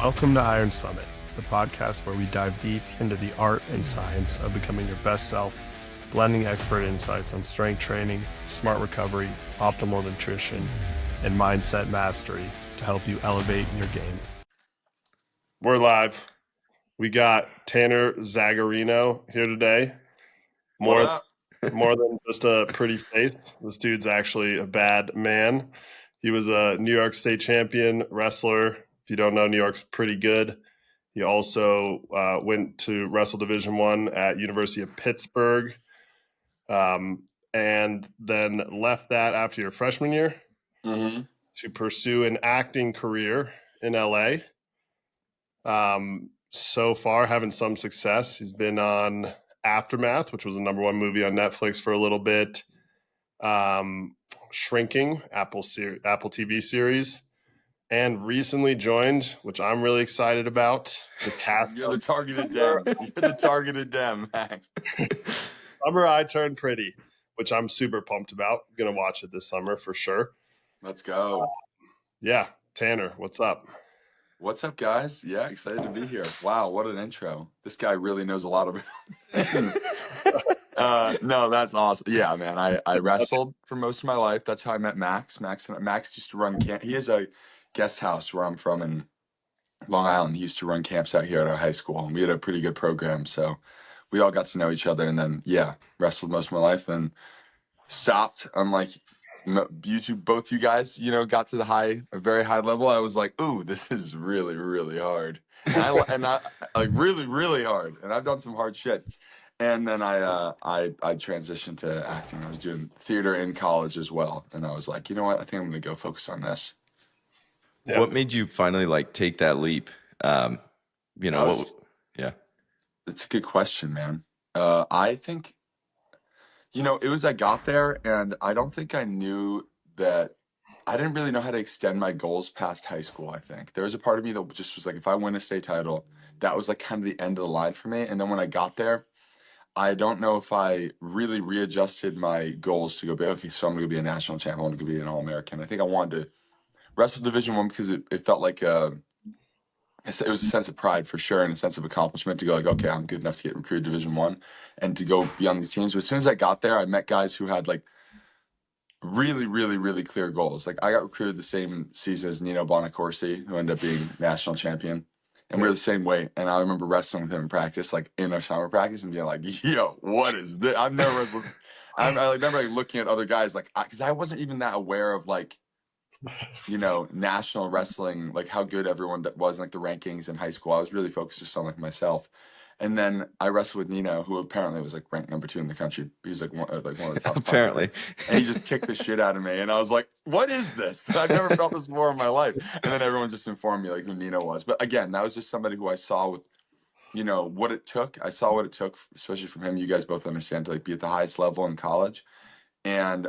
Welcome to Iron Summit, the podcast where we dive deep into the art and science of becoming your best self, blending expert insights on strength training, smart recovery, optimal nutrition, and mindset mastery to help you elevate your game. We're live. We got Tanner Zagarino here today. More than just a pretty face. This dude's actually a bad man. He was a New York State champion wrestler. If you don't know, New York's pretty good. He also went to wrestle Division I at University of Pittsburgh, and then left that after your freshman year to pursue an acting career in LA. So far, having some success. He's been on Aftermath, which was the #1 movie on Netflix for a little bit. Shrinking, Apple TV series. And recently joined, which I'm really excited about, the cast. You're the targeted dem. You're the targeted dem, Max. Summer I Turned Pretty, which I'm super pumped about. I'm going to watch it this summer for sure. Let's go. Yeah. Tanner, what's up? What's up, guys? Yeah, excited to be here. Wow, what an intro. This guy really knows a lot about no, that's awesome. Yeah, man, I wrestled for most of my life. That's how I met Max. Max used to run camp. He has a guest house where I'm from in Long Island. He used to run camps out here at our high school, and we had a pretty good program, so we all got to know each other. And then, yeah, wrestled most of my life, then stopped. I'm like, both you guys, got to a very high level. I was like, ooh, this is really, really hard. And I like really, really hard. And I've done some hard shit. And then I transitioned to acting. I was doing theater in college as well. And I was like, you know what? I think I'm going to go focus on this. Yeah. What made you finally take that leap? Yeah. It's a good question, man. I think, it was, I got there and I don't think I knew that I didn't really know how to extend my goals past high school. I think there was a part of me that just was like, if I win a state title, that was like kind of the end of the line for me. And then when I got there, I don't know if I really readjusted my goals to go, okay, so I'm going to be a national champ. I want to be an All-American. I think I wanted to wrestle Division I because it felt like it was a sense of pride for sure and a sense of accomplishment to go like, okay, I'm good enough to get recruited Division I and to go be on these teams. But as soon as I got there, I met guys who had like really, really, really clear goals. Like I got recruited the same season as Nino Bonacorsi, who ended up being national champion. And we were the same weight. And I remember wrestling with him in practice, like in our summer practice, and being like, yo, what is this? I've never wrestled. I remember looking at other guys, like, because I wasn't even that aware of like, national wrestling, like how good everyone was in like the rankings in high school. I was really focused just on like myself. And then I wrestled with Nino, who apparently was like ranked #2 in the country. He was like one of the top. Apparently. And he just kicked the shit out of me. And I was like, what is this? I've never felt this before in my life. And then everyone just informed me like who Nino was. But again, that was just somebody who I saw with, what it took. I saw what it took, especially from him. You guys both understand, to like be at the highest level in college. And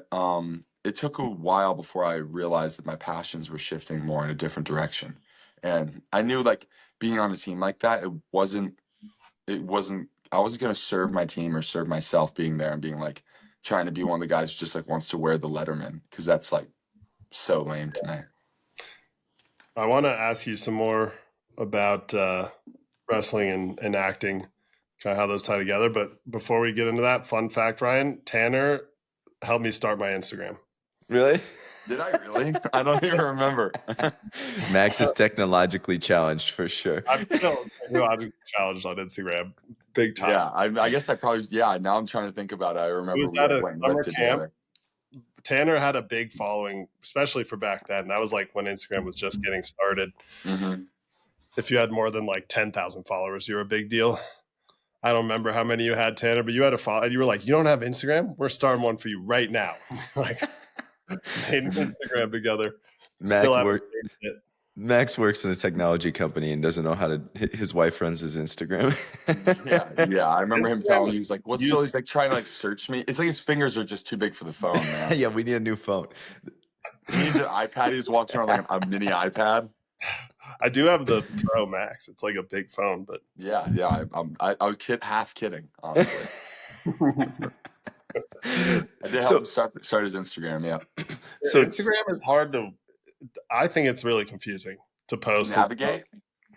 it took a while before I realized that my passions were shifting more in a different direction. And I knew like being on a team like that, I wasn't going to serve my team or serve myself being there and being like trying to be one of the guys who just like wants to wear the Letterman, because that's like so lame to me. I want to ask you some more about wrestling and acting, kind of how those tie together. But before we get into that, fun fact, Ryan, Tanner helped me start my Instagram. Really? Did I really? I don't even remember. Max is technologically challenged for sure. I'm still technologically challenged on Instagram, big time. Yeah, I guess I probably. Yeah, now I'm trying to think about it. I remember we went and lifted together. Tanner had a big following, especially for back then. That was like when Instagram was just getting started. Mm-hmm. If you had more than like 10,000 followers, you were a big deal. I don't remember how many you had, Tanner, but you had a follow. And you were like, you don't have Instagram? We're starting one for you right now. Like, made an Instagram together. Max works in a technology company and doesn't know how to. His wife runs his Instagram. yeah. I remember him telling me, he was like, "What's still?" He's like trying to like search me. It's like his fingers are just too big for the phone, man. Yeah, we need a new phone. He needs an iPad. He's walking around like a mini iPad. I do have the Pro Max. It's like a big phone, but yeah. I was half kidding, honestly. I did help him start his Instagram. Yeah. So Instagram is hard to. I think it's really confusing to post. Navigate.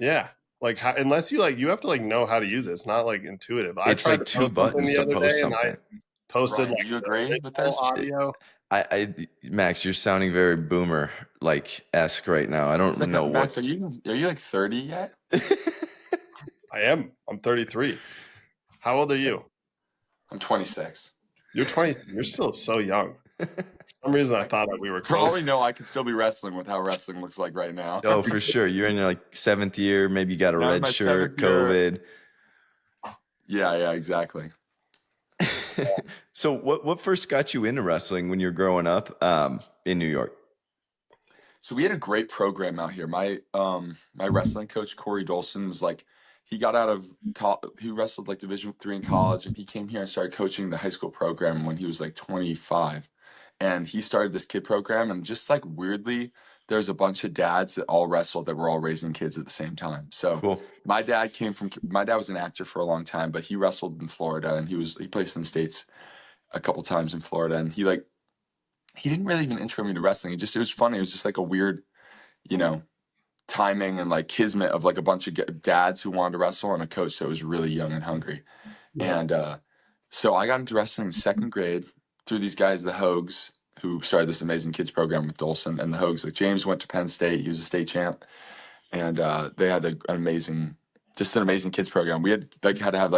Yeah. Like unless you you have to know how to use it. It's not intuitive. I It's tried like to two post something buttons the to other day post and I something. posted Ryan, do you the agree with original this? audio. Max, you're sounding very boomer esque right now. I don't know Max, what. are you like 30 yet? I am. I'm 33. How old are you? I'm 26. You're 20. You're still so young. For some reason, I thought that we were For all close. we know, I could still be wrestling with how wrestling looks like right now. Oh, for sure. You're in your 7th year. Maybe you got a I'm in red my shirt, 7th year. COVID. Yeah, exactly. So what first got you into wrestling when you're growing up in New York? So we had a great program out here. My wrestling coach Corey Dolson was he got out of he wrestled Division III in college, and he came here and started coaching the high school program when he was 25. And he started this kid program, and just weirdly, there's a bunch of dads that all wrestled that were all raising kids at the same time. So Cool. my dad was an actor for a long time, but he wrestled in Florida, and he placed in the States a couple times in Florida, and he didn't really even intro me to wrestling. It was funny. It was just a weird, timing and kismet of a bunch of dads who wanted to wrestle and a coach that was really young and hungry. Yeah. And so I got into wrestling in 2nd grade through these guys, the Hogues, who started this amazing kids program with Dolson. And the Hogues, James went to Penn State. He was a state champ. And they had an amazing kids program. We had had to have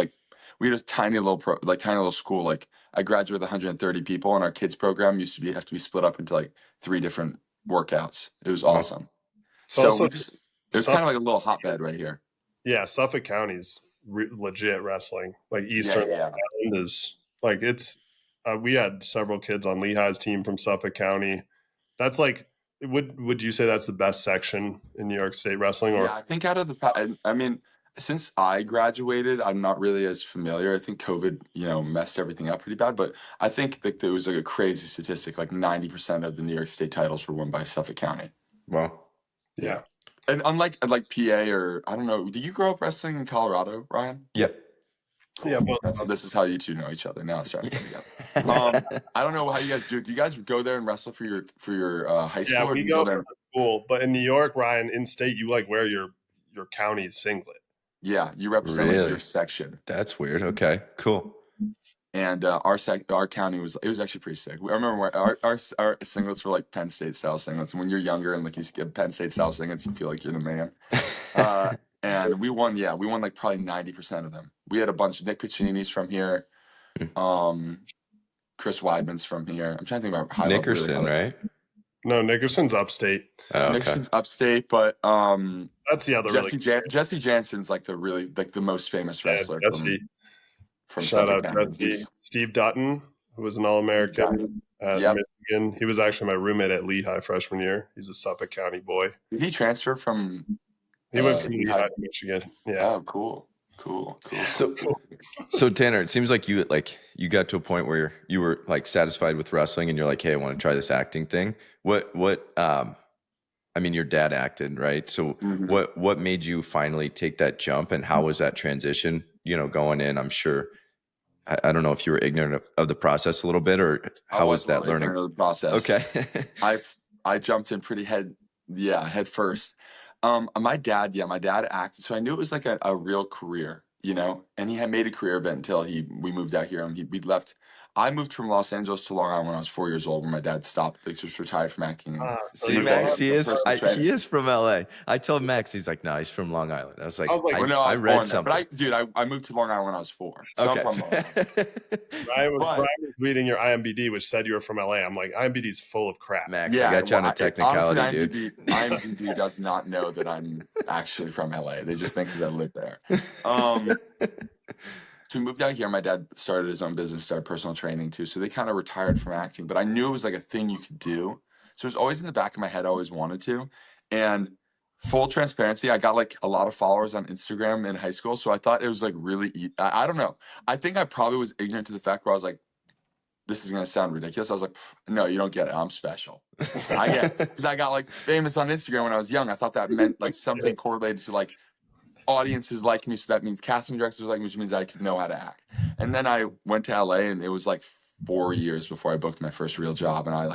we had a tiny little tiny little school. I graduated with 130 people, and our kids program used to have to be split up into 3 different workouts. It was awesome. So also, it was kind of a little hotbed right here. Yeah, Suffolk County's legit wrestling. Eastern Yeah. Island is it's. We had several kids on Lehigh's team from Suffolk County. That's would you say that's the best section in New York State wrestling? Or Yeah, I think out of I mean, since I graduated, I'm not really as familiar. I think COVID, messed everything up pretty bad. But I think that there was a crazy statistic, 90% of the New York State titles were won by Suffolk County. Wow. Yeah. And unlike PA or I don't know, did you grow up wrestling in Colorado, Ryan? Yep. Cool. Yeah, This is how you two know each other. Now it's starting to come together. I don't know how you guys do it. Do you guys go there and wrestle for your high school? Yeah, Or we do you go there? for the school, but in New York, Ryan, in state, you wear your county's singlet. Yeah, you represent Really? your section. That's weird. Okay, cool. And our county was actually pretty sick. I remember our singlets were Penn State style singlets. And when you're younger and you get Penn State style singlets, you feel like you're the man. And we won. Yeah, we won probably 90% of them. We had a bunch of Nick Piccinini's from here. Chris Weidman's from here. I'm trying to think about high Nickerson, level, right? No, Nickerson's upstate. Oh, okay. Nickerson's upstate, but That's the other Jesse Jansen's the most famous wrestler from Shout Suffolk out County. Jesse. Steve Dutton, who was an All-American at Michigan. He was actually my roommate at Lehigh freshman year. He's a Suffolk County boy. Did he transfer from? He went from Lehigh to Michigan. Yeah. Oh, cool. So Tanner, it seems like you got to a point where you were satisfied with wrestling, and you're like, hey, I want to try this acting thing. I mean, your dad acted, right? So what made you finally take that jump, and how was that transition? Going in, I'm sure. I don't know if you were ignorant of the process a little bit, or how was that learning? Ignorant of the process. Okay. I jumped in pretty head first. My dad acted, so I knew it was a real career, and he had made a career of it until we moved out here, and we left. I moved from Los Angeles to Long Island when I was 4 years old, when my dad stopped, just retired from acting. See, Max, he is from LA. I told Max, he's like, no, he's from Long Island. I was like, I read something. But I moved to Long Island when I was 4. So okay. I'm from Long Island. Brian was reading your IMDb, which said you were from LA. I'm like, IMDb's full of crap. Max, I got you on a technicality, honestly, dude. IMDb does not know that I'm actually from LA. They just think because I live there. So we moved out here. My dad started his own business, started personal training too. So they kind of retired from acting, but I knew it was a thing you could do. So it was always in the back of my head. I always wanted to. And full transparency, I got a lot of followers on Instagram in high school. So I thought it was really, I don't know. I think I probably was ignorant to the fact where I was like, this is going to sound ridiculous. I was like, no, you don't get it. I'm special. Because I got famous on Instagram when I was young. I thought that meant something correlated to audiences like me, so that means casting directors like me, which means I could know how to act. And then I went to LA, and it was 4 years before I booked my first real job, and I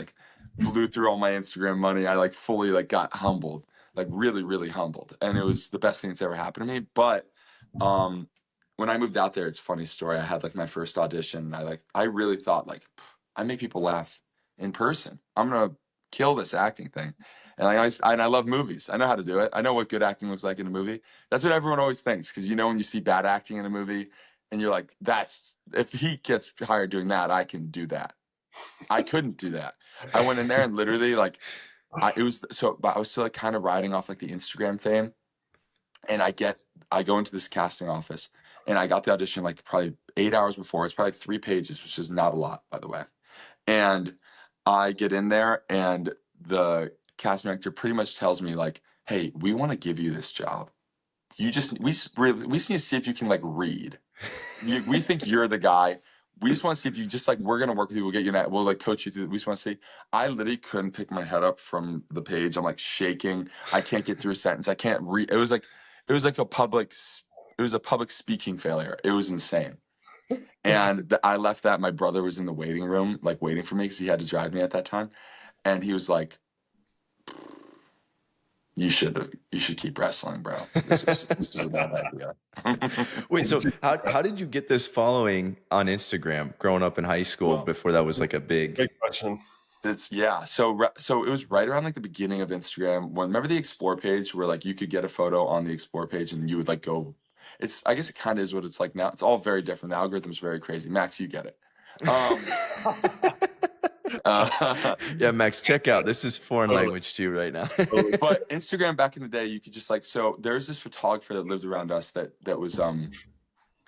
blew through all my Instagram money. I fully got humbled. like really, really humbled. And it was the best thing that's ever happened to me. But when I moved out there, it's a funny story. I had like my first audition. I really thought like, I make people laugh in person. I'm gonna kill this acting thing. And I love movies. I know how to do it. I know what good acting looks like in a movie. That's what everyone always thinks, because when you see bad acting in a movie, and you're like, if he gets hired doing that, I can do that. I couldn't do that. I went in there and literally like, but I was still like kind of riding off like the Instagram fame, and I go into this casting office, and I got the audition like probably 8 hours before. It's probably 3 pages, which is not a lot, by the way. And I get in there, and the casting director pretty much tells me like, "Hey, we want to give you this job. We just need to see if you can like read. We think you're the guy. We just want to see if you just like, we're gonna work with you. We'll get you that. We'll like coach you through. We just want to see." I literally couldn't pick my head up from the page. I'm like shaking. I can't get through a sentence. I can't read. It was like a public speaking failure. It was insane. And I left that. My brother was in the waiting room, like waiting for me, because he had to drive me at that time. And he was like, you should keep wrestling, bro. This is a bad idea. Wait, so how did you get this following on Instagram growing up in high school before that was like a big question? So it was right around like the beginning of Instagram. Remember the Explore page where like you could get a photo on the Explore page and you would like go. I guess it kind of is what it's like now. It's all very different. The algorithm's very crazy. Max, you get it. Yeah, Max, check out. This is foreign language to you right now. But Instagram back in the day, you could just like, so there's this photographer that lived around us that was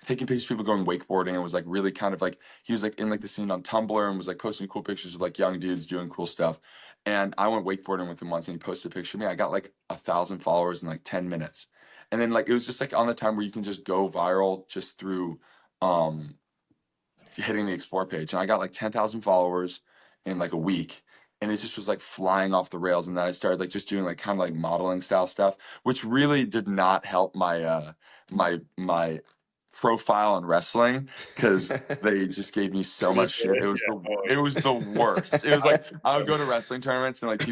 taking pictures of people going wakeboarding, and was like really kind of like, he was like in like the scene on Tumblr, and was like posting cool pictures of like young dudes doing cool stuff. And I went wakeboarding with him once, and he posted a picture of me. I got like 1,000 followers in like 10 minutes. And then like, it was just like on the time where you can just go viral just through hitting the Explore page. And I got like 10,000 followers in like a week. And it just was like flying off the rails. And then I started like just doing like kind of like modeling style stuff, which really did not help my my profile in wrestling, because they just gave me so much shit. It was the worst. It was like I would go to wrestling tournaments, and like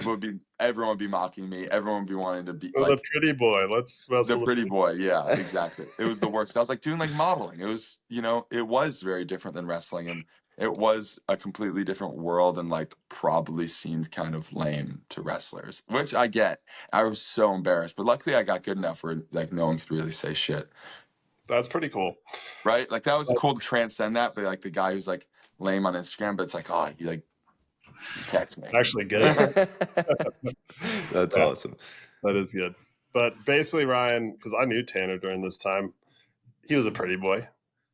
everyone would be mocking me. Everyone would be wanting to be like the pretty boy. Let's wrestle the pretty boy. Yeah, exactly. It was the worst. I was like doing like modeling. It was, it was very different than wrestling, and it was a completely different world, and like probably seemed kind of lame to wrestlers, which I get. I was so embarrassed, but luckily I got good enough where like no one could really say shit. That's pretty cool, right? Like that was cool to transcend that, but like the guy who's like lame on Instagram, but it's like, oh, he text me. Actually good. That's awesome. That is good. But basically, Ryan, because I knew Tanner during this time, he was a pretty boy.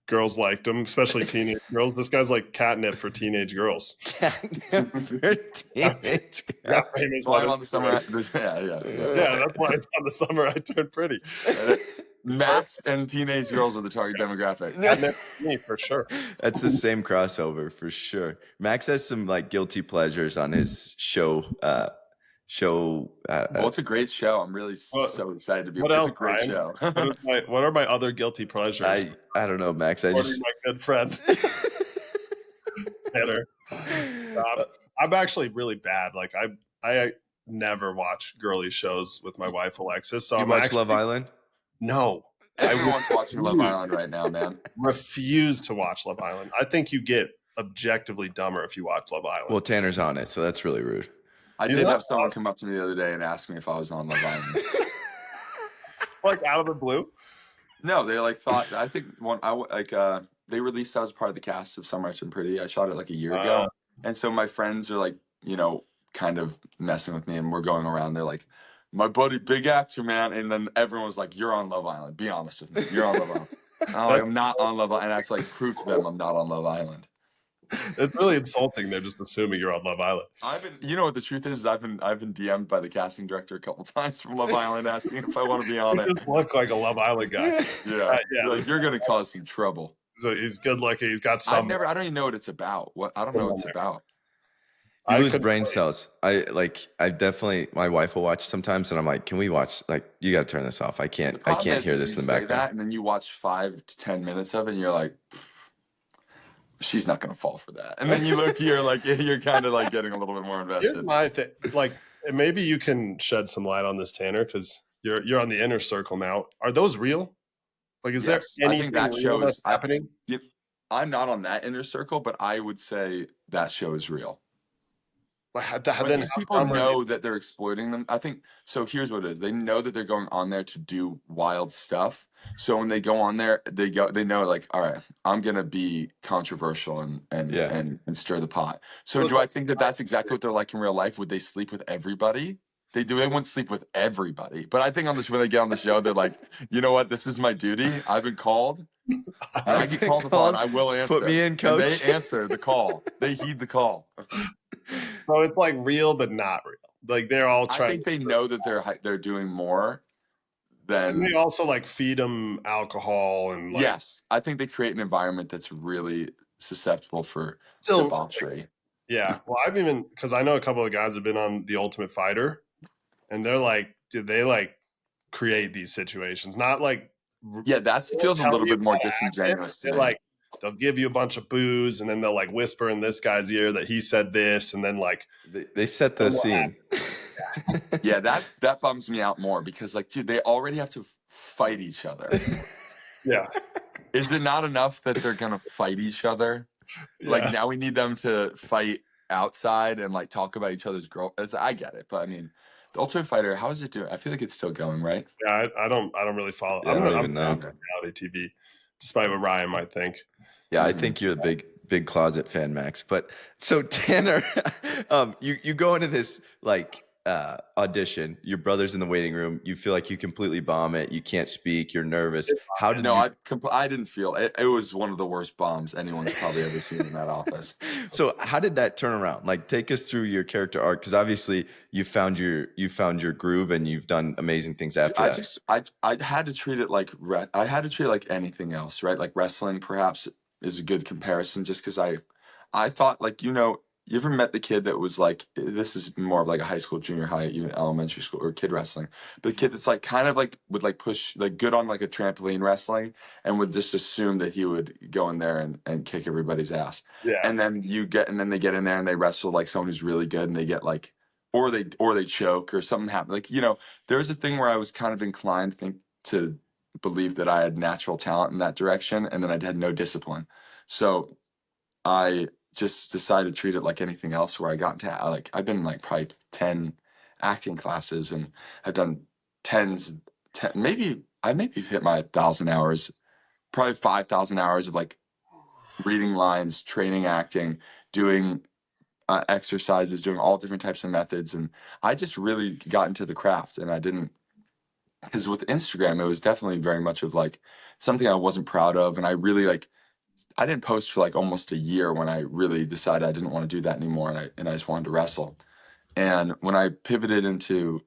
Girls liked him, especially teenage girls. This guy's like catnip for teenage girls. Catnip for teenage girls. That's why I'm on the summer. Yeah, that's why it's on the summer I turned pretty. Max and teenage girls are the target demographic. Me for sure. That's the same crossover for sure. Max has some like guilty pleasures on his show. Well, it's a great show. I'm really so excited to be. What else, it's a great show. What are my other guilty pleasures? I don't know, Max. My good friend. Tanner. I'm actually really bad. Like I never watch girly shows with my wife Alexis. So you watch Love Island? No. Everyone's watching Love Island right now, man. Refuse to watch Love Island. I think you get objectively dumber if you watch Love Island. Well, Tanner's on it, so that's really rude. I did have someone come up to me the other day and ask me if I was on Love Island. Like out of the blue? No, they like thought. I think they released that as part of the cast of Some Rich and Pretty. I shot it like a year ago, and so my friends are like, kind of messing with me, and we're going around. They're like, my buddy, big actor, man. And then everyone was like, you're on Love Island. Be honest with me. You're on Love Island. I'm not on Love Island. And I actually prove to them I'm not on Love Island. It's really insulting. They're just assuming you're on Love Island. What the truth is I've been DM'd by the casting director a couple times from Love Island asking if I want to be on it. You just look like a Love Island guy. Yeah. Like, you're going to cause some trouble. So he's good looking. He's got some. I don't even know what it's about. I don't know what it's about. You lose brain cells. I definitely, my wife will watch sometimes, and I'm like, can we watch? Like, you got to turn this off. I can't hear this in the background. That, and then you watch 5 to 10 minutes of it, and you're like, she's not going to fall for that. And then you look, you're kind of like getting a little bit more invested. Here's my thing. Like, and maybe you can shed some light on this, Tanner, because you're on the inner circle now. Are those real? Like, is there Yes, I think anything that real show that's is. happening? I'm not on that inner circle, but I would say that show is real. Like, But then these how people dumb are they? know that they're exploiting them. I think so. Here's what it is: they know that they're going on there to do wild stuff. So when they go on there, they know like, all right, I'm gonna be controversial Yeah. and stir the pot. So So it's do I like, think that that's exactly what they're like in real life? Would they sleep with everybody? They do. They wouldn't sleep with everybody. But I think on this, when they get on the show, they're like, you know what? This is my duty. I've been called. When I I've get been called upon, called. I will Put answer. me in, And they coach. answer the call. They heed the call. so it's like real, but not real. Like they're all I trying think to, they know that they're doing more and they than also like feed them alcohol and like yes. I think they create an environment that's really susceptible for still, debauchery. yeah. Well, I've even because I know a couple of guys have been on The Ultimate Fighter, and they're like, dude, they like create these situations, not like Yeah, that they won't feels a tell little you bit more how to act it. disingenuous to They're me. like, they'll give you a bunch of booze, and then they'll like whisper in this guy's ear that he said this, and then like, They set the then what scene. Yeah, that bums me out more because like, dude, they already have to fight each other. yeah, Is it not enough that they're gonna fight each other? Like yeah, now we need them to fight outside and like talk about each other's girl. I get it, but I mean, the Ultimate Fighter, how is it doing? I feel like it's still going, right? yeah. I don't really follow. Yeah, I don't I'm even know. down for reality TV, despite what Ryan might think. Yeah, I Mm-hmm. think you're a big closet fan, Max. But so Tanner, you go into this like audition. Your brother's in the waiting room. You feel like you completely bomb it. You can't speak. You're nervous. How did No, you? I didn't feel it. It was one of the worst bombs anyone's probably ever seen in that office. So how did that turn around? Like, take us through your character arc, because obviously you found your groove and you've done amazing things after that. I had to treat it like I had to treat it like anything else, right? Like wrestling perhaps is a good comparison just because I thought like you ever met the kid that was like this is more of like a high school, junior high, even elementary school or kid wrestling. But the kid that's like kind of like would like push like good on like a trampoline wrestling and would just assume that he would go in there and kick everybody's ass. Yeah, And then they get in there and they wrestle like someone who's really good and they get like or they choke or something happens. Like, there was a thing where I was kind of inclined to believe that I had natural talent in that direction and then I had no discipline. So I just decided to treat it like anything else where I got into like I've been in like probably 10 acting classes and I've done tens 10 maybe hit my 1,000 hours, probably 5,000 hours of like reading lines, training acting, doing exercises, doing all different types of methods. And I just really got into the craft and I didn't, because with Instagram, it was definitely very much of like something I wasn't proud of. And I really like, I didn't post for like almost a year when I really decided I didn't want to do that anymore. And I just wanted to wrestle. And when I pivoted into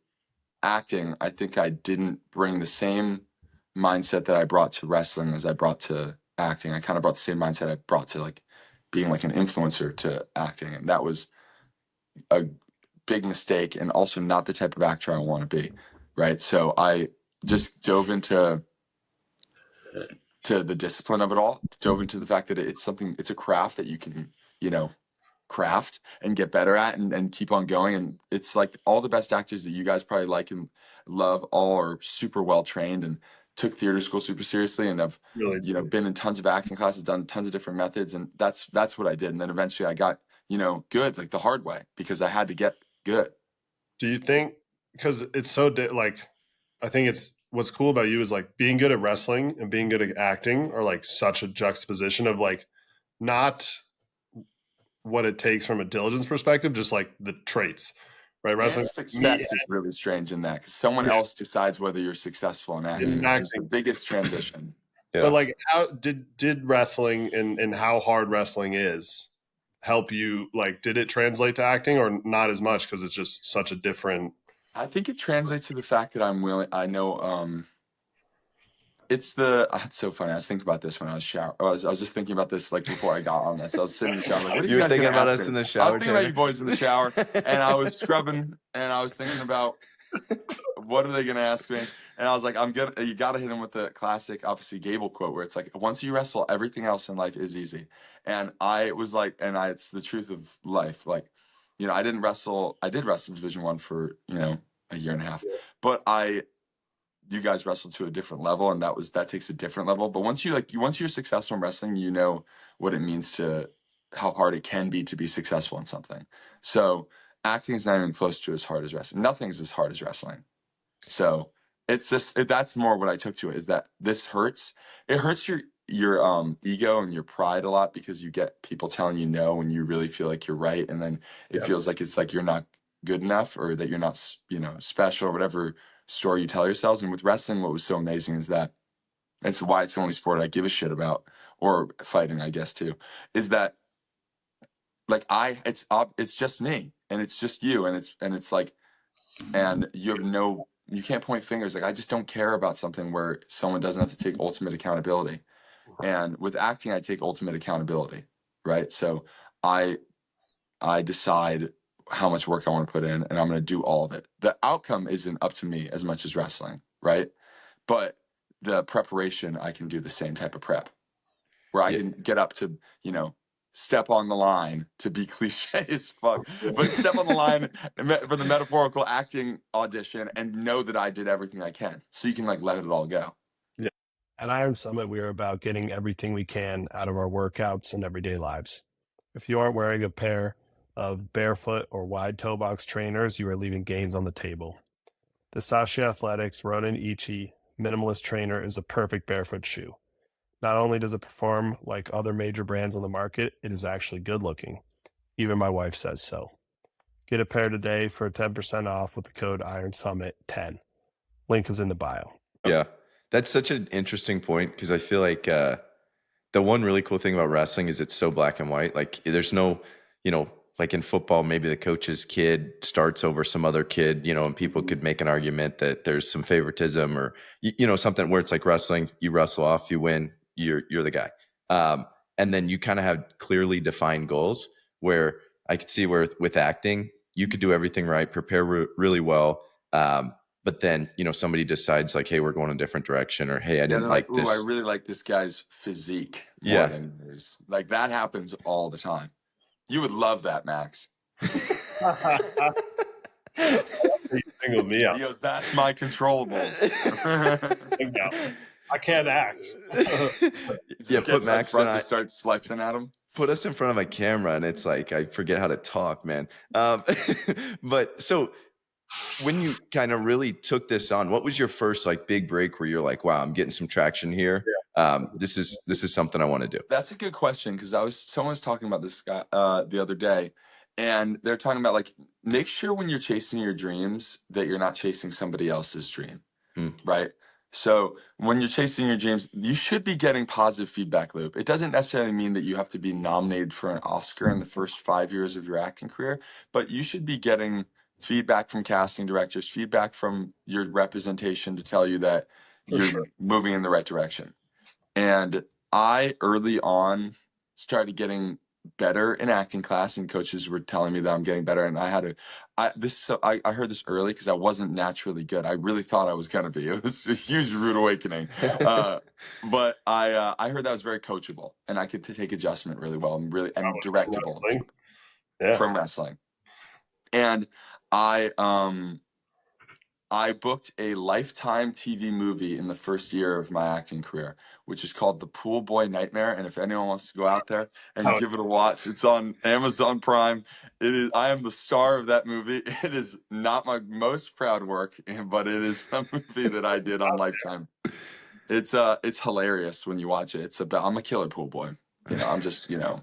acting, I think I didn't bring the same mindset that I brought to wrestling as I brought to acting. I kind of brought the same mindset I brought to like being like an influencer to acting. And that was a big mistake and also not the type of actor I want to be. Right. So I just dove into the discipline of it all, dove into the fact that it's a craft that you can, you know, craft and get better at and keep on going. And it's like all the best actors that you guys probably like and love all are super well trained and took theater school super seriously and have, really. been in tons of acting classes, done tons of different methods. And that's what I did. And then eventually I got, good, like the hard way because I had to get good. Do you think because it's so like I think it's what's cool about you is like being good at wrestling and being good at acting are like such a juxtaposition of like not what it takes from a diligence perspective, just like the traits, right? And Wrestling, me, success is really strange in that because someone yeah, else decides whether you're successful in acting, in which is the acting. biggest transition. But Yeah. like, how did wrestling and how hard wrestling is help you? Like, did it translate to acting or not as much because it's just such a different? I think it translates to the fact that I'm willing. I know. It's so funny. I was thinking about this when I was shower. I was just thinking about this like before I got on this. I was sitting in the shower, like, what are You you were guys thinking gonna about ask us me? in the I was shower, thinking about Tanner? you boys in the shower, and I was scrubbing, and I was thinking about what are they gonna ask me? And I was like, you gotta hit him with the classic, obviously Gable quote, where it's like, once you wrestle, everything else in life is easy. And I was like, it's the truth of life. Like, you know, I did wrestle Division One for, you know, a year and a half, Yeah. but you guys wrestled to a different level, and that takes a different level. But once you're successful in wrestling, you know what it means to how hard it can be to be successful in something. So acting is not even close to as hard as wrestling. Nothing's as hard as wrestling. So it's just that's more what I took to it, is that this hurts. It hurts your ego and your pride a lot, because you get people telling you no when you really feel like you're right, and then it Yeah. feels like it's like you're not good enough, or that you're not, you know, special, or whatever story you tell yourselves. And with wrestling, what was so amazing is that it's why it's the only sport I give a shit about, or fighting, I guess, too, is that like it's just me, and it's just you, and it's like, and you can't point fingers. Like, I just don't care about something where someone doesn't have to take ultimate accountability. And with acting, I take ultimate accountability, right? So I I decide how much work I want to put in, and I'm going to do all of it. The outcome isn't up to me as much as wrestling, right? But the preparation, I can do the same type of prep, where I Yeah. can get up to, you know, step on the line, to be cliche as fuck, but step on the line for the metaphorical acting audition, and know that I did everything I can. So you can like let it all go. Yeah. At Iron Summit, we are about getting everything we can out of our workouts and everyday lives. If you aren't wearing a pair of barefoot or wide toe box trainers, you are leaving gains on the table. The Sashi Athletics Ronin Ichi Minimalist Trainer is a perfect barefoot shoe. Not only does it perform like other major brands on the market, it is actually good looking. Even my wife says so. Get a pair today for 10% off with the code IronSummit10. Link is in the bio. Yeah. That's such an interesting point, because I feel like the one really cool thing about wrestling is it's so black and white. Like, there's no, you know, like in football, maybe the coach's kid starts over some other kid, you know, and people could make an argument that there's some favoritism, or, you know, something where it's like wrestling, you wrestle off, you win, you're the guy. And then you kind of have clearly defined goals, where I could see where with acting, you could do everything right, prepare really well. But then, you know, somebody decides like, hey, we're going a different direction, or hey, I Yeah, didn't they're like, like ooh, I this. really like this guy's physique more Yeah. than yours. Like, that happens all the time. You would love that, Max. You singled me He out. goes, that's my controllables. No, I can't act. Yeah, Just put gets up Max and front, I, just starts flexing at him. put us in front of a camera, and it's like I forget how to talk, man. But so when you kind of really took this on, what was your first like big break where you're like, wow, I'm getting some traction here. This is something I want to do. That's a good question, because someone was talking about this guy the other day, and they're talking about, like, make sure when you're chasing your dreams that you're not chasing somebody else's dream, right? So when you're chasing your dreams, you should be getting positive feedback loop. It doesn't necessarily mean that you have to be nominated for an Oscar in the first 5 years of your acting career, but you should be getting feedback from casting directors, feedback from your representation, to tell you that For you're sure. moving in the right direction. And I early on started getting better in acting class, and coaches were telling me that I'm getting better. And I heard this early, because I wasn't naturally good. I really thought I was gonna be. It was a huge rude awakening. But I heard that I was very coachable, and I could take adjustment really well, and directable Yeah. from wrestling. And I booked a Lifetime TV movie in the first year of my acting career, which is called The Pool Boy Nightmare. And if anyone wants to go out there and give it a watch, it's on Amazon Prime. I am the star of that movie. It is not my most proud work, but it is a movie that I did on Lifetime. It's hilarious when you watch it. I'm a killer pool boy. You know, I'm just, you know,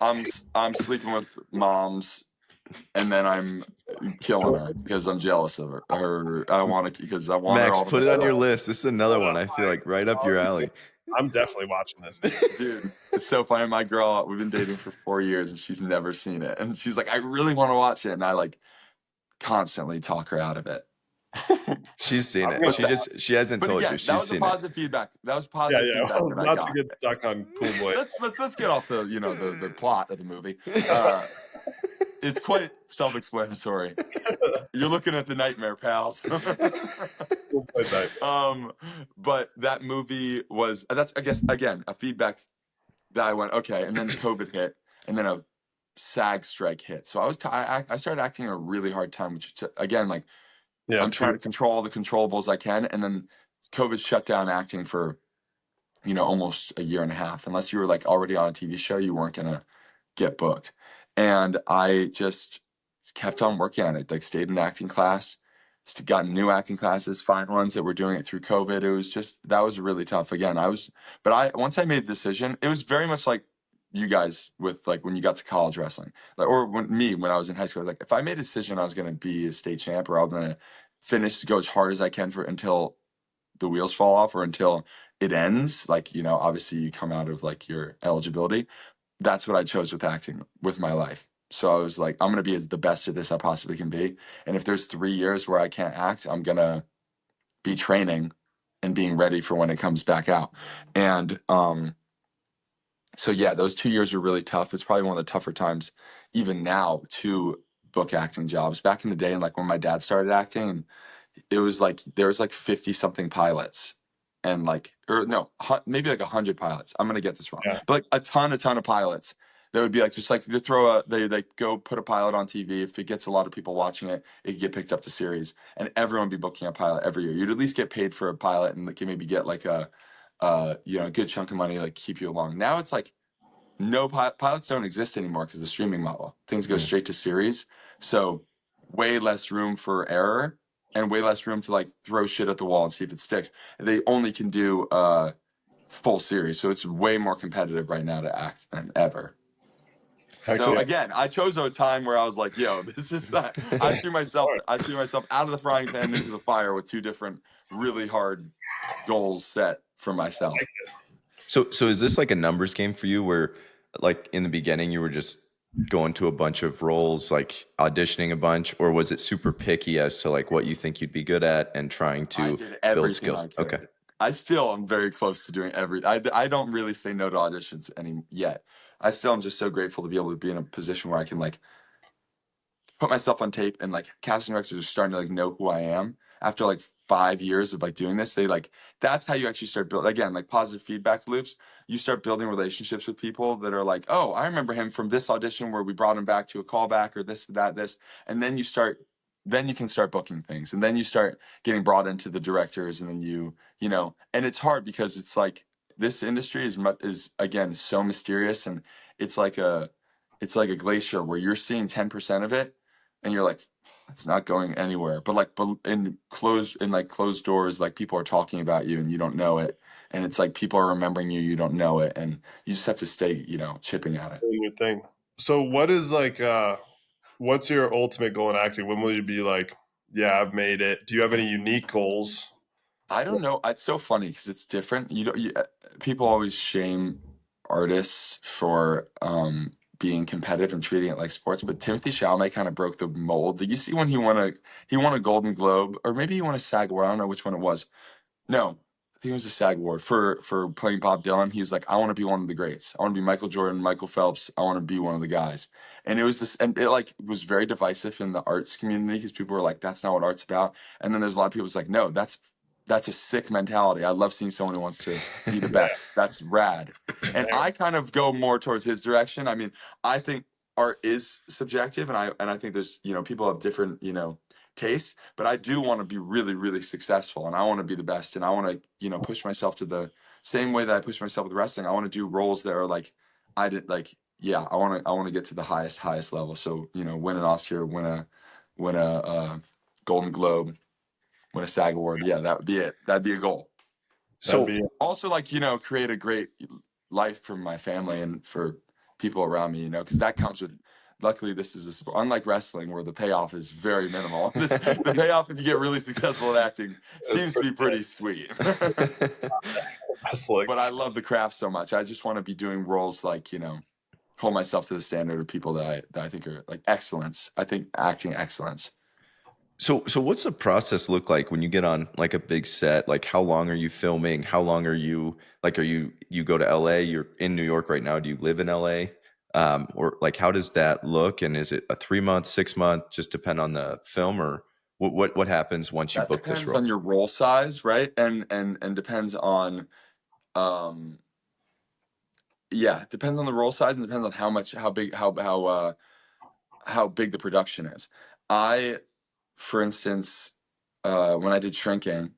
I'm sleeping with moms, and then I'm killing her because I'm jealous of her. I want to, because I want her Max, all to put it on myself. your list. This is another one I feel like right up your alley. I'm definitely watching this. Dude, it's so funny. My girl, we've been dating for 4 years, and she's never seen it. And she's like, I really want to watch it. And I like constantly talk her out of it. She's seen I'm it. gonna- She hasn't But told again, you. that She's was a seen it. positive feedback. That was positive feedback that I not got. to get stuck on Pool Boy. Let's get off the, you know, the plot of the movie. It's quite self-explanatory. You're looking at the nightmare, pals. Pool Boy night. But that movie that's, I guess, again, a feedback that I went, okay. And then COVID hit, and then SAG strike hit. So I started acting a really hard time, which again, like Yeah. I'm trying to control the controllables I can. And then COVID shut down acting for, almost a year and a half. Unless you were like already on a TV show, you weren't going to get booked. And I just kept on working on it, like stayed in acting class, got new acting classes, find ones that were doing it through COVID. It was just, that was really tough. Again, once I made the decision, it was very much like you guys with like when you got to college wrestling, like, or when I was in high school, I was like, if I made a decision I was going to be a state champ, or I'm going to go as hard as I can until the wheels fall off, or until it ends, like, obviously you come out of like your eligibility. That's what I chose with acting, with my life. So I was like, I'm going to be the best at this I possibly can be. And if there's 3 years where I can't act, I'm going to be training and being ready for when it comes back out. And so yeah, those 2 years were really tough. It's probably one of the tougher times even now to book acting jobs. Back in the day, and like when my dad started acting, it was like there was like 50 something pilots, and like, or no, maybe like 100 pilots. I'm gonna get this wrong, Yeah. but like a ton of pilots. That would be like, just like they like go put a pilot on TV. If it gets a lot of people watching it, it could get picked up to series, and everyone would be booking a pilot every year. You'd at least get paid for a pilot, and like you maybe get like a a good chunk of money, like keep you along. Now it's like no, pilots don't exist anymore because the streaming model, things go straight to series. So way less room for error, and way less room to like throw shit at the wall and see if it sticks. They only can do full series, so it's way more competitive right now to act than ever. So again, I chose a time where I was like, "Yo, this is not." I threw myself out of the frying pan into the fire with two different really hard goals set for myself. So is this like a numbers game for you, where like in the beginning you were just going to a bunch of roles, like auditioning a bunch, or was it super picky as to like what you think you'd be good at and trying I to did build everything skills? I could. Okay. I still am very close to doing I don't really say no to auditions any yet. I still am just so grateful to be able to be in a position where I can like put myself on tape, and like casting directors are starting to like know who I am after like 5 years of like doing this. They like, that's how you actually start building, again, like positive feedback loops. You start building relationships with people that are like, oh, I remember him from this audition where we brought him back to a callback, or this, and then you can start booking things, and then you start getting brought into the directors, and then and it's hard because it's like this industry is again so mysterious, and it's like a glacier where you're seeing 10% of it, and you're like, it's not going anywhere. But like, closed doors, like people are talking about you and you don't know it, and it's like people are remembering you, you don't know it, and you just have to stay, chipping at it. Doing your thing. So what is like what's your ultimate goal in acting? When will you be like, yeah, I've made it? Do you have any unique goals? I don't know. It's so funny because it's different. People always shame artists for being competitive and treating it like sports, but Timothy Chalamet kind of broke the mold. Did you see when he won a Golden Globe, or maybe he won a SAG Award? I don't know which one it was. No, I think it was a SAG Award for playing Bob Dylan. He's like, I want to be one of the greats. I want to be Michael Jordan, Michael Phelps. I want to be one of the guys. And it was this, and it like was very divisive in the arts community because people were like, that's not what art's about. And then there's a lot of people who's like, no, that's a sick mentality. I love seeing someone who wants to be the best. That's rad. And I kind of go more towards his direction. I mean, I think art is subjective, and I think there's people have different tastes, but I do want to be really, really successful, and I want to be the best, and I want to, push myself to the same way that I push myself with wrestling. I want to do roles that are like, I did like, yeah, I want to get to the highest level. So, win an Oscar, win a Golden Globe, win a SAG award. Yeah, that would be it. That'd be a goal. So Also, like, create a great life for my family and for people around me, because that comes with, luckily this is a sport, unlike wrestling where the payoff is very minimal. The payoff, if you get really successful at acting, seems to be pretty sweet. Wrestling. But I love the craft so much. I just want to be doing roles like, hold myself to the standard of people that I think are like excellence. I think acting excellence. So what's the process look like when you get on like a big set? Like how long are you filming? How long are you like, you go to LA, you're in New York right now. Do you live in LA? Or like, how does that look? And is it a 3 month, 6 month, just depend on the film, or what happens once you That book this depends role? on your role size, right? And depends on, um, yeah, it depends on the role size and depends on how big the production is. For instance, when I did Shrinking,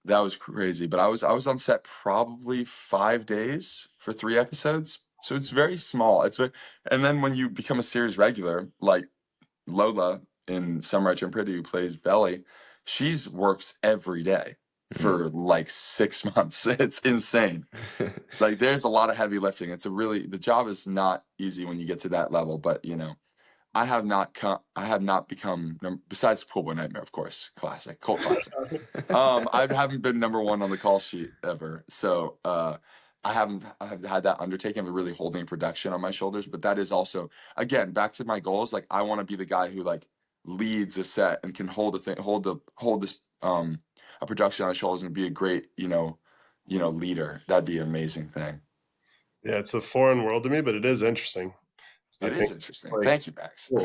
that was crazy. But I was on set probably 5 days for 3 episodes, so it's very small. And then when you become a series regular, like Lola in Summer at Jim Pretty, who plays Belly, she's works every day for like 6 months. It's insane. Like there's a lot of heavy lifting. The job is not easy when you get to that level, but I have not become besides Pool Boy Nightmare, of course, classic, cult classic. I haven't been number one on the call sheet ever, so I have had that undertaking of really holding production on my shoulders. But that is also, again, back to my goals. Like I want to be the guy who like leads a set and can hold this a production on his shoulders and be a great leader. That'd be an amazing thing. Yeah, it's a foreign world to me, but it is interesting. It is interesting. Like, Thank you, Max. cool.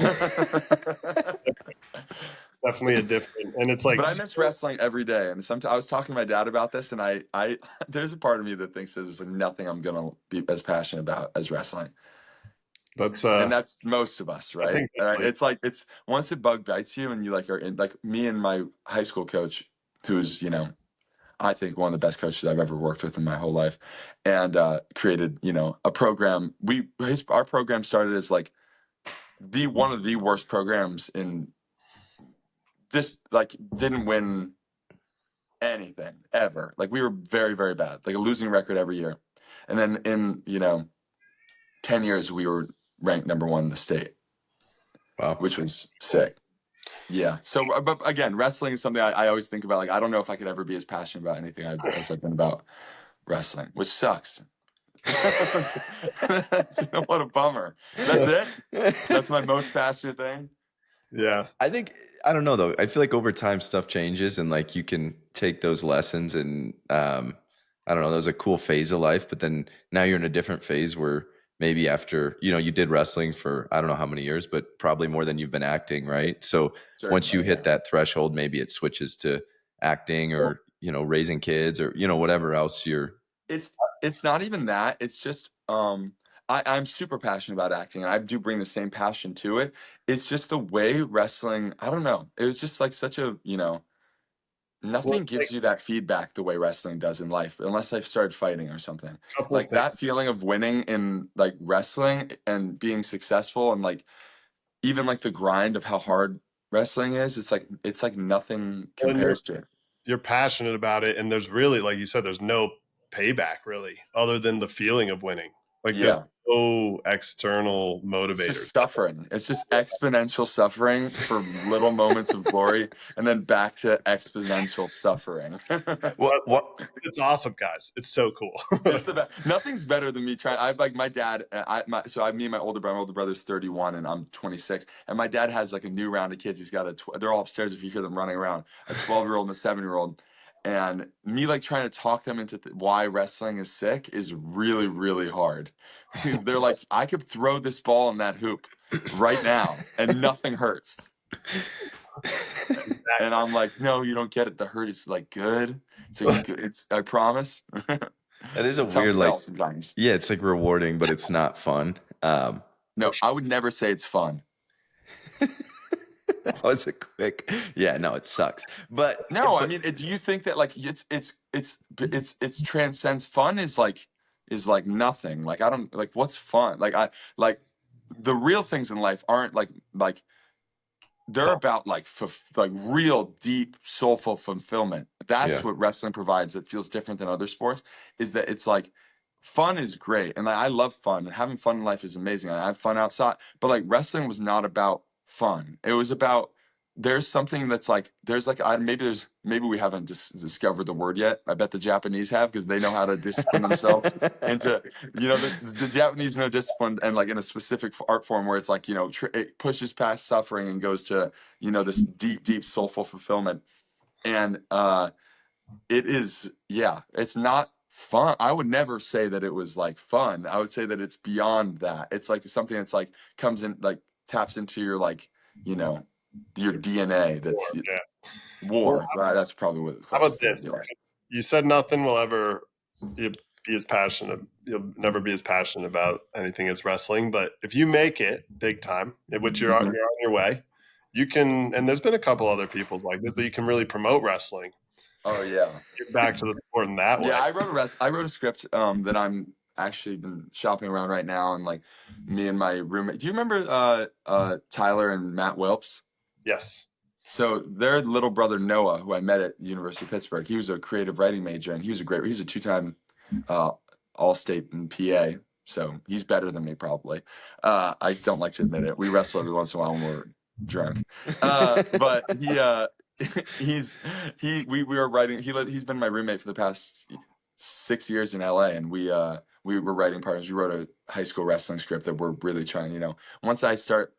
Definitely a different, and it's like. But I miss wrestling every day, and sometimes I was talking to my dad about this, and I there's a part of me that thinks there's like nothing I'm gonna be as passionate about as wrestling. And that's most of us, right? It's like once a bug bites you, and you like are in, like me and my high school coach, who's I think one of the best coaches I've ever worked with in my whole life, and created a program. Our program started as like one of the worst programs in this, like didn't win anything ever. Like we were very, very bad, like a losing record every year. And then in 10 years we were ranked number one in the state. Wow. Which was sick. Yeah. So but again, wrestling is something I always think about. Like I don't know if I could ever be as passionate about anything as I've been about wrestling, which sucks. What a bummer. That's it. That's my most passionate thing. Yeah. I don't know though. I feel like over time stuff changes and like you can take those lessons and I don't know, that was a cool phase of life, but then now you're in a different phase where maybe after, you did wrestling for I don't know how many years, but probably more than you've been acting, right? So once you hit that threshold, maybe it switches to acting or, raising kids or, whatever else It's not even that. It's just I'm super passionate about acting and I do bring the same passion to it. It's just the way wrestling, I don't know. It was just like such a, nothing gives you that feedback the way wrestling does in life, unless I've started fighting or something. Like that feeling of winning in like wrestling and being successful and like even like the grind of how hard wrestling is, it's like nothing compares to it. You're passionate about it, and there's really, like you said, there's no payback really, other than the feeling of winning. Like there's no external motivators. It's just suffering. It's just exponential suffering for little moments of glory, and then back to exponential suffering. What? It's awesome, guys. It's so cool. It's the best. Nothing's better than me trying. I like my dad. Me and my older brother. My older brother's 31, and I'm 26. And my dad has like a new round of kids. He's got they're all upstairs. If you hear them running around, a 12-year-old and a 7-year-old. And me like trying to talk them into why wrestling is sick is really, really hard. Because they're like, I could throw this ball in that hoop right now and nothing hurts. And I'm like, no, you don't get it. The hurt is like good. It's I promise. That is a weird like sometimes. Yeah, it's like rewarding, but it's not fun. No, I would never say it's fun. That was a quick. Yeah, no, it sucks. But no, I mean, do you think that like it's transcends fun is like nothing. Like I don't like what's fun. Like like the real things in life aren't like they're about like real deep soulful fulfillment. That's what wrestling provides that feels different than other sports, is that it's like fun is great and like, I love fun and having fun in life is amazing. I have fun outside, but like wrestling was not about fun. It was about there's something that's like maybe we haven't discovered the word yet. I bet the Japanese have, because they know how to discipline themselves into the Japanese know discipline and like in a specific art form where it's like it pushes past suffering and goes to this deep soulful fulfillment. And it is it's not fun. I would never say that it was like fun. I would say that it's beyond that. It's like something that's like comes in like taps into your like your DNA. That's war, right? That's probably what. How about this? You said nothing will ever be as passionate. You'll never be as passionate about anything as wrestling. But if you make it big time, which you're on your way, you can. And there's been a couple other people like this, but you can really promote wrestling. Oh yeah. Get back to the sport in that way. Yeah, I wrote a script that I'm actually been shopping around right now, and like me and my roommate. Do you remember Tyler and Matt Wilps? Yes. So their little brother Noah, who I met at the University of Pittsburgh, he was a creative writing major, and he was a two-time All-State in PA. So he's better than me probably. I don't like to admit it. We wrestle every once in a while when we're drunk. But we were writing. He's been my roommate for the past 6 years in LA, and we were writing partners. We wrote a high school wrestling script that we're really trying. Once I start,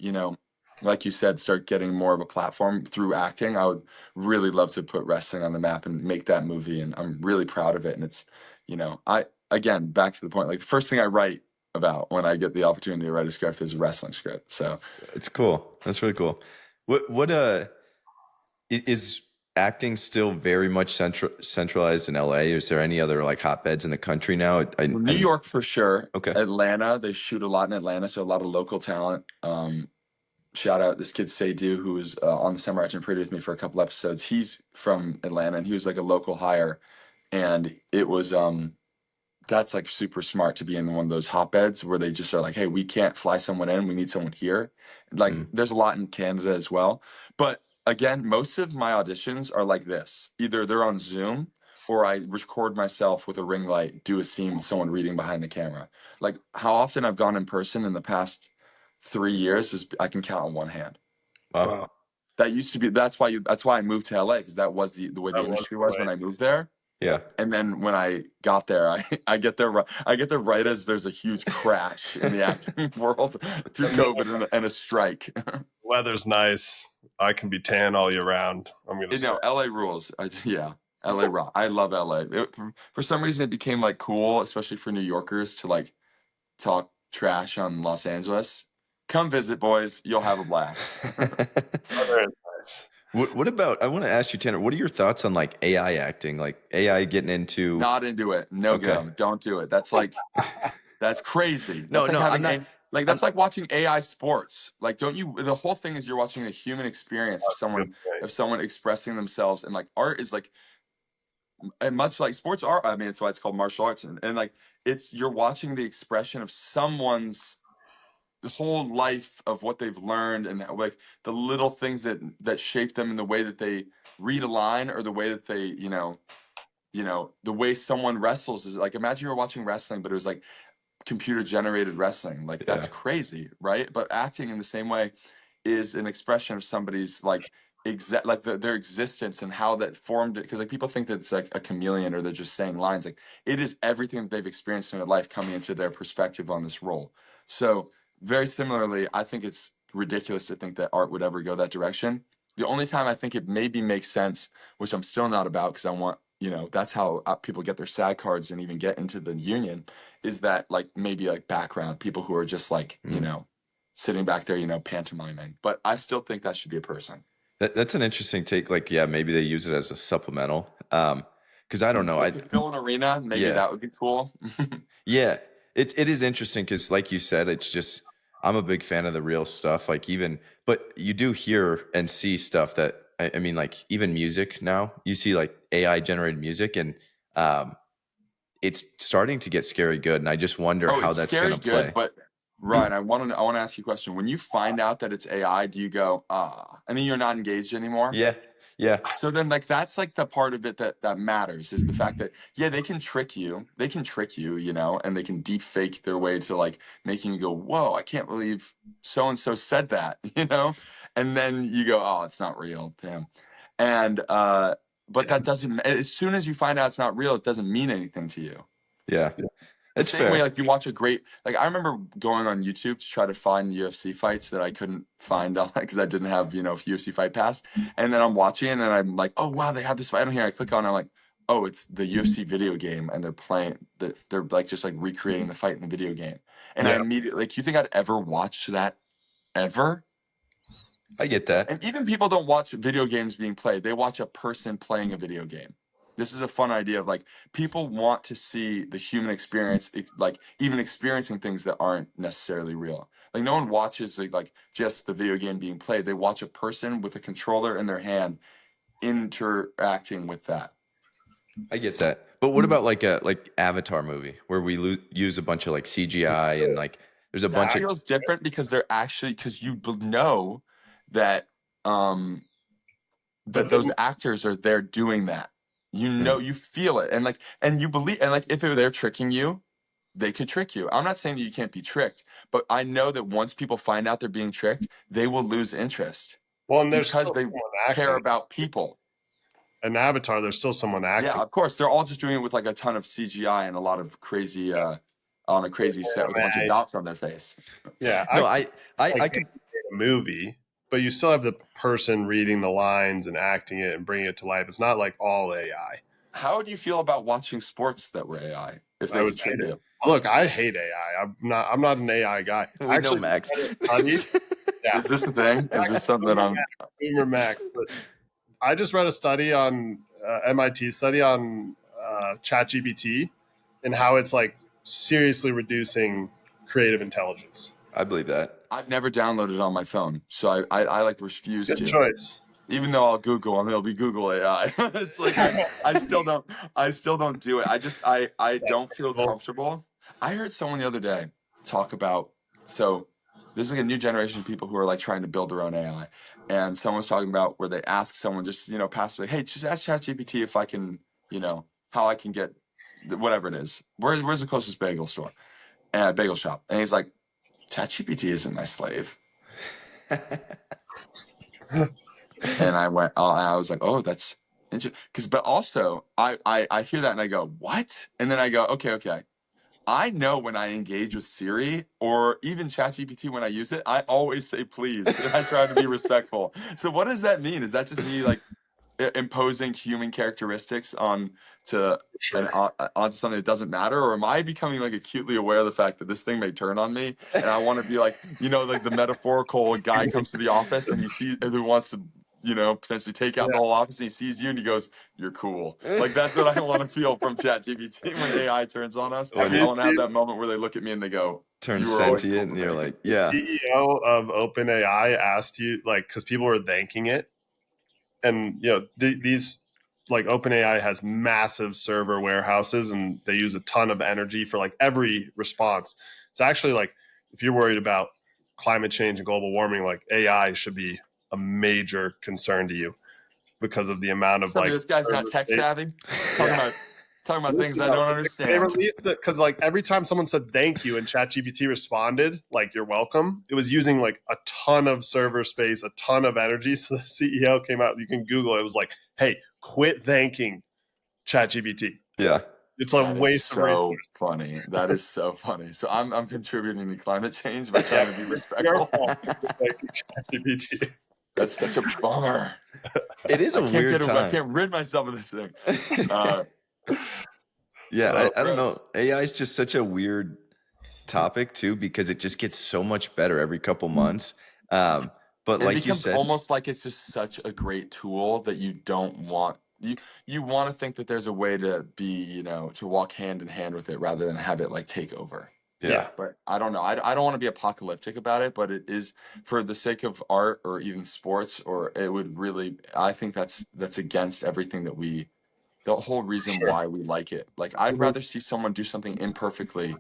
like you said, start getting more of a platform through acting, I would really love to put wrestling on the map and make that movie. And I'm really proud of it. And it's, again, back to the point, like the first thing I write about when I get the opportunity to write a script is a wrestling script. So it's cool. That's really cool. What is acting still very much centralized in LA? Is there any other like hotbeds in the country now? New York for sure. Okay. Atlanta, they shoot a lot in Atlanta, so a lot of local talent. Shout out this kid Saydu, who was on the Summer Action Parade with me for a couple episodes. He's from Atlanta, and he was like a local hire, and it was that's like super smart to be in one of those hotbeds where they just are like, hey, we can't fly someone in, we need someone here. Like there's a lot in Canada as well, but again, most of my auditions are like this: either they're on Zoom, or I record myself with a ring light, do a scene with someone reading behind the camera. Like how often I've gone in person in the past 3 years is I can count on one hand. Wow. That used to be. That's why I moved to LA, because that was the way the industry was when I moved there. Yeah. And then when I got there, I get there right as there's a huge crash in the acting world through COVID and a strike. Weather's nice. I can be tan all year round. I'm gonna. LA rules. LA rock. I love LA. For some reason, it became like cool, especially for New Yorkers, to like talk trash on Los Angeles. Come visit, boys. You'll have a blast. Very nice. What about, I want to ask you, Tanner, what are your thoughts on like AI acting, like AI getting into? Not into it. No go. Don't do it. That's like, that's crazy. That's I'm not. That's like watching AI sports. Like, don't you? The whole thing is you're watching a human experience of someone expressing themselves, and like art is like, and much like sports are. I mean, it's why it's called martial arts, and like you're watching the expression of someone's whole life of what they've learned, and like the little things that shape them in the way that they read a line, or the way that they the way someone wrestles is like, imagine you're watching wrestling but it was like computer generated wrestling. Like that's crazy, right? But acting in the same way is an expression of somebody's like their existence and how that formed it, because like people think that it's like a chameleon or they're just saying lines. Like it is everything that they've experienced in their life coming into their perspective on this role. So very similarly, I think it's ridiculous to think that art would ever go that direction. The only time I think it maybe makes sense, which I'm still not about, because I want, that's how people get their SAG cards and even get into the union, is that like maybe like background people who are just like, sitting back there, pantomiming. But I still think that should be a person. That's an interesting take. Like, yeah, maybe they use it as a supplemental. Because I don't know. To fill an arena, maybe that would be cool. Yeah, it is interesting because, like you said, it's just, I'm a big fan of the real stuff. Like but you do hear and see stuff that, I mean, like even music now, you see like AI generated music, and it's starting to get scary good. And I just wonder how that's going to play. But Ryan, I want to ask you a question. When you find out that it's AI, do you go, and then you're not engaged anymore? Yeah. Yeah. So then like, that's like the part of it that matters, is the fact that, they can trick you, and they can deep fake their way to like making you go, whoa, I can't believe so-and-so said that, and then you go, oh, it's not real. Damn. And, but that doesn't, as soon as you find out it's not real, it doesn't mean anything to you. Yeah. It's the same way, like you watch I remember going on YouTube to try to find UFC fights that I couldn't find because I didn't have, UFC Fight Pass. And then I'm watching and I'm like, oh, wow, they have this fight on here. I click on it, I'm like, oh, it's the UFC video game, and they're playing, they're like just like recreating the fight in the video game. And I immediately, like, you think I'd ever watch that ever? I get that. And even people don't watch video games being played. They watch a person playing a video game. this is a fun idea of like people want to see the human experience, like even experiencing things that aren't necessarily real. Like no one watches like just the video game being played. They watch a person with a controller in their hand interacting with that. I get that. But what about like a Avatar movie where we use a bunch of like CGI and like there's a bunch That of feels different because they're actually because you know that But those actors are there doing that. You know, you feel it, and like, and you believe, and like, if they're tricking you, they could trick you. I'm not saying that you can't be tricked, but I know that once people find out they're being tricked, they will lose interest well, and there's because still they someone care acting. about people. An Avatar, there's still someone Yeah, acting. of course, they're all just doing it with like a ton of CGI and a lot of crazy, on a crazy set with a bunch of dots on their face. Yeah, no, I could a movie, but you still have the person reading the lines and acting it and bringing it to life. It's not like all AI. How would you feel about watching sports that were AI if I they would could hate trick it. you? Look, I hate AI. I'm not an AI guy. we know Actually, Max. studied. Yeah, Is this a thing? Is this something that I'm? Boomer Max. But I just read a study on MIT study on ChatGPT and how it's like seriously reducing creative intelligence. I believe that. I've never downloaded it on my phone, so I like refuse Good to. choice. Even though I'll Google and it'll be Google AI. It's like I still don't do it. I don't feel comfortable. I heard someone the other day talk about so there's like a new generation of people who are like trying to build their own AI. And someone was talking about where they ask someone just, passively, hey, just ask ChatGPT if I can, how I can get whatever it is. Where's the closest bagel store? Bagel shop. And he's like, ChatGPT isn't my slave. And I was like, oh, that's interesting. But also, I hear that and I go, what? And then I go, okay. I know when I engage with Siri or even ChatGPT when I use it, I always say please, and I try to be respectful. So what does that mean? Is that just me like imposing human characteristics on to Sure. onto something that doesn't matter, or am I becoming like acutely aware of the fact that this thing may turn on me, and I want to be like, like the metaphorical guy comes to the office and who wants to, potentially take out Yeah. the whole office, and he sees you and he goes, "You're cool." Like that's what I want to feel from ChatGPT when AI turns on us. Have I you want to have seen that moment where they look at me and they go, Turn "You were always cool sentient to and you're me." like, yeah. CEO of OpenAI asked you, like, because people were thanking it, and these like OpenAI has massive server warehouses, and they use a ton of energy for like every response. It's actually like if you're worried about climate change and global warming, like AI should be a major concern to you because of the amount of like This guy's not server tech space. savvy. Talking about things I No, don't they understand. released it because like every time someone said thank you and ChatGPT responded like you're welcome, it was using like a ton of server space, a ton of energy. So the CEO came out. You can Google it. It was like, hey, quit thanking ChatGPT. Yeah. It's a That is waste of resources. so funny. That is so funny. So I'm contributing to climate change by trying to be Your respectful. fault for thanking ChatGPT. That's such a bummer. It is I a can't weird get away. I time. can't rid myself of this thing. Uh, Yeah, I don't know. gross. AI is just such a weird topic too because it just gets so much better every couple months. But It like you becomes said, almost like it's just such a great tool that you don't want you want to think that there's a way to be, to walk hand in hand with it rather than have it like take over. yeah, But I don't know. I don't want to be apocalyptic about it, but it is for the sake of art or even sports, or it would really, I think that's against everything the whole reason Sure. why we like it. Like, I'd rather see someone do something imperfectly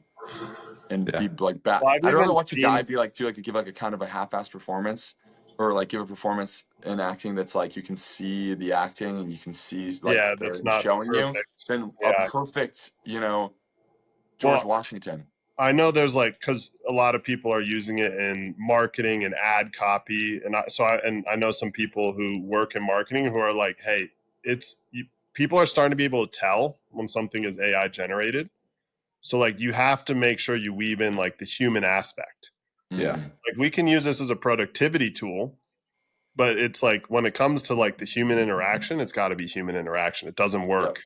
and yeah, be like bad. Well, I've I'd rather even watch a guy seen, be like, give like a kind of a half-assed performance, or like give a performance in acting that's like you can see the acting and you can see like yeah, they're that's not showing you, perfect. than a Yeah. perfect, George Well, Washington. I know there's like because a lot of people are using it in marketing and ad copy, and I know some people who work in marketing who are like, hey, people are starting to be able to tell when something is AI generated. So like you have to make sure you weave in like the human aspect. yeah, Like we can use this as a productivity tool, but it's like when it comes to like the human interaction, it's got to be human interaction. It doesn't Yep. work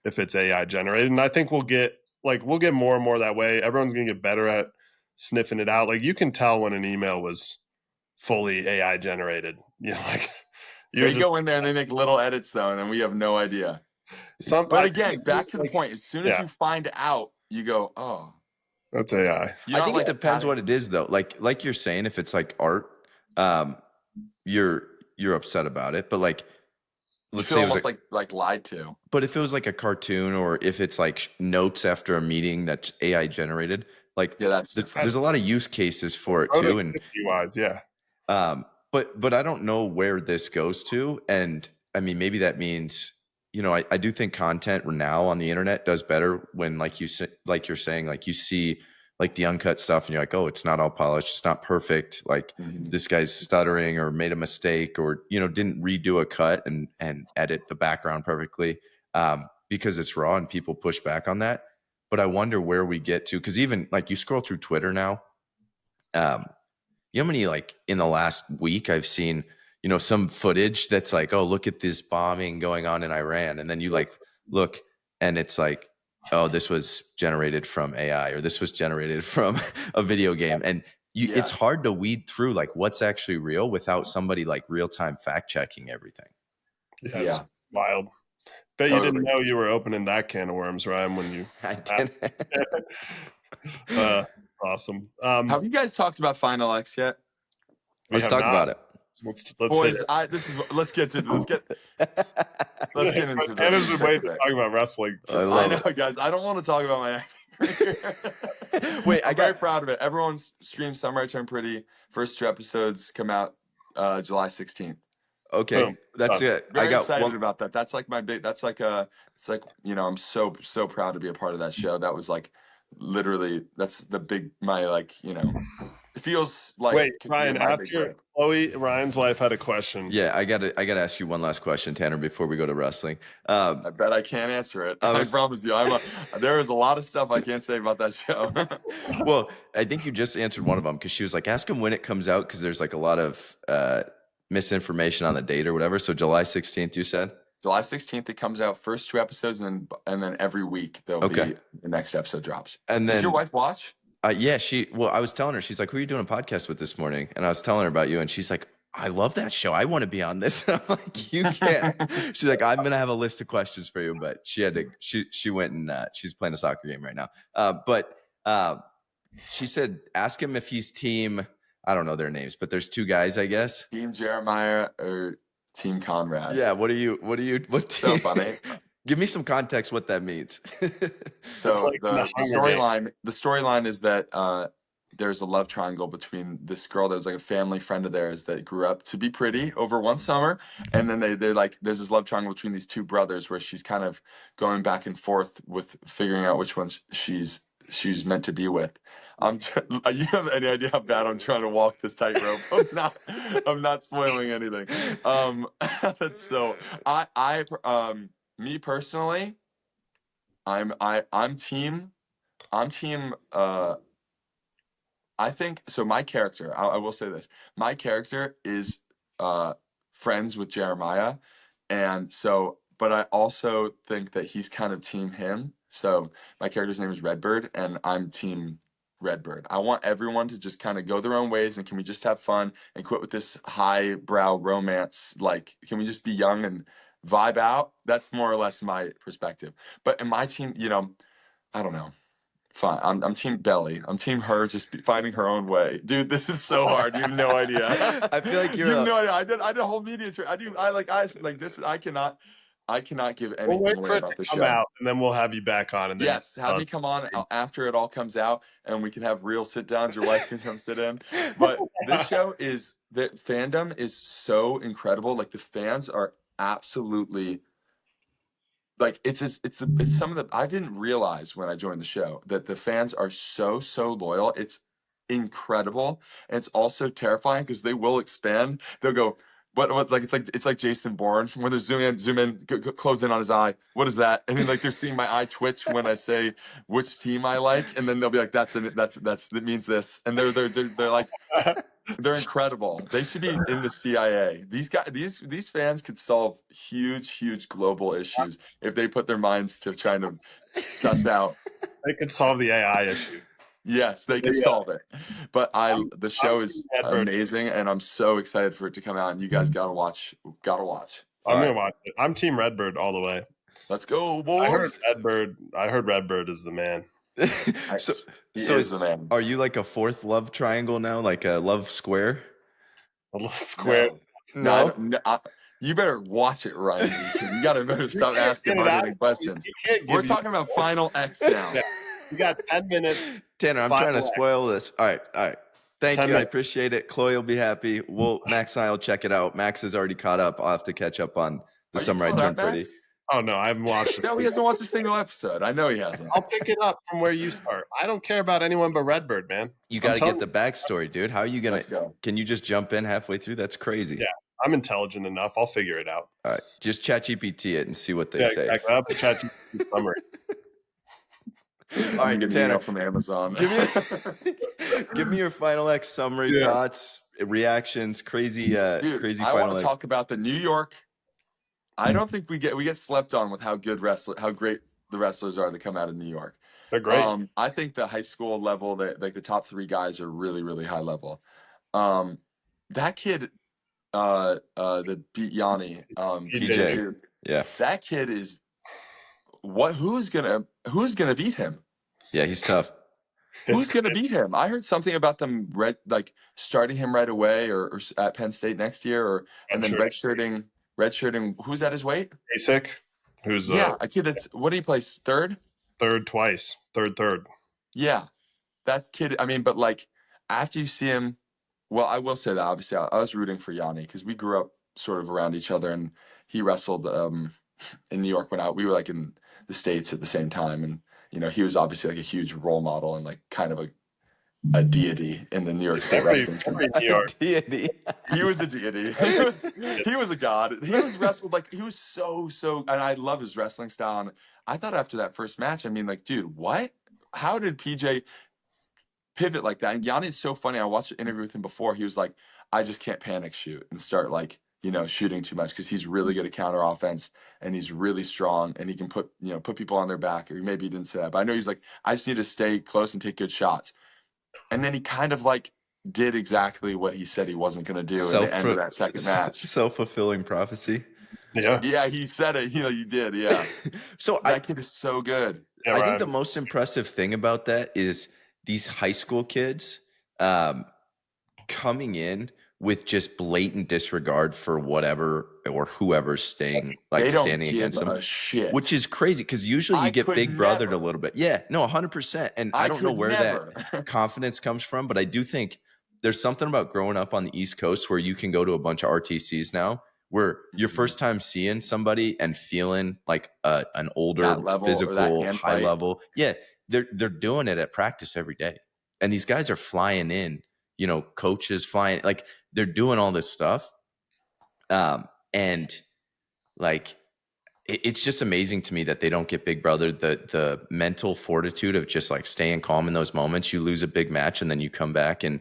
if it's AI generated. And I think we'll get more and more that way. Everyone's gonna get better at sniffing it out. Like you can tell when an email was fully AI generated. Like you They just go in there and they make little edits though, and then we have no idea. But again, back to the point. As soon as yeah. you find out, you go, "Oh, That's AI. you're I not think like it depends patting- what it is though. Like you're saying, if it's like art, um, you're upset about it. But like, You let's feel say it was almost like lied to. but if it was like a cartoon or if it's like notes after a meeting that's AI generated, like Yeah, that's different. there's a lot of use cases for it too. And Wise, yeah. but I don't know where this goes to. And I mean, maybe that means, you know, I do think content now on the internet does better when like you're saying, like you see like the uncut stuff and you're like, oh, it's not all polished, it's not perfect. Like this guy's stuttering or made a mistake or, you know, didn't redo a cut and edit the background perfectly, because it's raw and people push back on that. But I wonder where we get to, because even like you scroll through Twitter now, you know how many, like in the last week I've seen, you know, some footage that's like, oh, look at this bombing going on in Iran. And then you like look and it's like, oh, this was generated from AI or this was generated from a video game. And it's hard to weed through like what's actually real without somebody like real time fact checking everything. Yeah, it's wild. Bet you didn't know you were opening that can of worms, Ryan, when you I did. Awesome. Have you guys talked about Final X yet? Let's talk about it. Let's Boys, let's get into Hannah's been waiting to talk about wrestling. I know, guys. I don't want to talk about my acting career. Wait, I'm very proud of it. Everyone's streamed Summer I Turned Pretty. First 2 episodes come out July 16th. Okay, Boom. that's it. Very I got excited about that. That's like my big. That's like it's like, you know, I'm so proud to be a part of that show. That was like literally that's the big my like, you know. It feels like. Wait, Ryan, after Chloe, Ryan's wife had a question. Yeah, I gotta ask you one last question, Tanner, before we go to wrestling. I bet I can't answer it. I promise you. There is a lot of stuff I can't say about that show. Well, I think you just answered one of them because she was like, ask him when it comes out because there's like a lot of misinformation on the date or whatever. So July 16th, you said? July 16th, it comes out. First 2 episodes, and then every week there'll be the next episode drops. And then, does your wife watch? Yeah, I was telling her, she's like, who are you doing a podcast with this morning? And I was telling her about you, and she's like, I love that show. I want to be on this. And I'm like, you can't. She's like, I'm gonna have a list of questions for you, but she had to. She went and she's playing a soccer game right now. But she said, ask him if he's team. I don't know their names, but there's 2 guys, I guess. Team Jeremiah or Team Conrad. Yeah. What team? So funny. Give me some context what that means. So like the storyline is that there's a love triangle between this girl that was like a family friend of theirs that grew up to be pretty over one summer, and then they're like, there's this love triangle between these 2 brothers where she's kind of going back and forth with figuring out which one she's meant to be with. You have any idea how bad I'm trying to walk this tightrope? I'm not spoiling anything. That's so. Me personally, I'm team. I think so. My character, I will say this: my character is friends with Jeremiah, and so. But I also think that he's kind of team him. So my character's name is Redbird, and I'm team Redbird. I want everyone to just kind of go their own ways, and can we just have fun and quit with this highbrow romance? Like, can we just be young and vibe out? That's more or less my perspective. But in my team, you know, I don't know. Fine. I'm team Belly. I'm team her just finding her own way. Dude, this is so hard. You have no idea. I feel like you have no idea. I did a whole media tour. I cannot give anything away about the show. Come out, and then we'll have you back on. And then yes, have me come on after it all comes out, and we can have real sit downs. Your wife can come sit in. But this show the fandom is so incredible. Like the fans are absolutely. Like it's some of the I didn't realize when I joined the show that the fans are so loyal. It's incredible, and it's also terrifying because they will expand. They'll go, what's like it's like Jason Bourne where they zoom in, close in on his eye. What is that? And then like they're seeing my eye twitch when I say which team I like, and then they'll be like, that means this, and they're like. They're incredible. They should be in the CIA. These guys, these fans could solve huge global issues if they put their minds to trying to suss out. They could solve the AI issue. Yes, they could solve it. But the show is amazing, and I'm so excited for it to come out. And you guys gotta watch. I'm gonna watch it. I'm Team Redbird all the way. Let's go, I heard boys. Redbird. I heard Redbird is the man. so He so is the man. are you like a fourth love triangle now, like a love square? A little square. No, I No. don't, no you better watch it, Ryan Beacon. You got to stop can't asking get it out. hard-hitting questions. He can't We're give you. talking about Final X now. Yeah. You got 10 minutes. Tanner, I'm trying to spoil this. All right. Thank 10 you. I minutes. appreciate it. Chloe will be happy. Max and I will check it out. Max is already caught up. I'll have to catch up on the Are you Summer I caught Turned up, Pretty. Max? Oh, no, I haven't watched it. No, he hasn't watched a single episode. I know he hasn't. I'll pick it up from where you start. I don't care about anyone but Redbird, man. You got to get the backstory, dude. How are you going Let's to go. – can you just jump in halfway through? That's crazy. Yeah, I'm intelligent enough. I'll figure it out. All right. Just ChatGPT it and see what they say. Exactly. I'll chat to you summary. I'm All right, getting Tanner, email from Amazon. give me your Final X summary, thoughts, reactions, crazy Dude, crazy I Final want to X. talk about the New York. I don't think we get slept on with how great the wrestlers are that come out of New York. They're great. I think the high school level, like the top 3 guys are really, really high level. That kid that beat Yanni, PJ. dude, Yeah. that kid is who's gonna beat him? Yeah, he's tough. Who's gonna beat him? I heard something about them starting him right away or at Penn State next year, and then redshirting. Who's at his weight? Basic, who's a kid that's what do you play third twice, third. Yeah, that kid. I mean, but like after you see him, well, I will say that obviously I was rooting for Yanni because we grew up sort of around each other, and he wrestled in New York when we were like in the States at the same time, and he was obviously like a huge role model and like kind of a deity in the New York State wrestling scene. New York. Deity. He was a deity. He was a god. He was wrestled like he was so, and I love his wrestling style. And I thought after that first match, I mean, like, dude, what? How did PJ pivot like that? And Yanni's so funny. I watched an interview with him before. He was like, I just can't panic shoot and start like, shooting too much because he's really good at counter offense and he's really strong and he can put people on their back. Or maybe he didn't say that, but I know he's like, I just need to stay close and take good shots. And then he kind of like did exactly what he said he wasn't going to do at the end of that second match. Self-fulfilling prophecy. Yeah, he said it. He did. Yeah. So that kid is so good. Yeah, I think the most impressive thing about that is these high school kids coming in with just blatant disregard for whatever or whoever's standing against them, shit. Which is crazy because usually you get big brothered a little bit. Yeah, no, 100%. And I don't know where that confidence comes from, but I do think there's something about growing up on the East Coast where you can go to a bunch of RTCs now where your first time seeing somebody and feeling like an older, physical, high level. Yeah, they're doing it at practice every day. And these guys are flying in, coaches flying, like they're doing all this stuff. And like, it's just amazing to me that they don't get big brother. The mental fortitude of just like staying calm in those moments. You lose a big match and then you come back and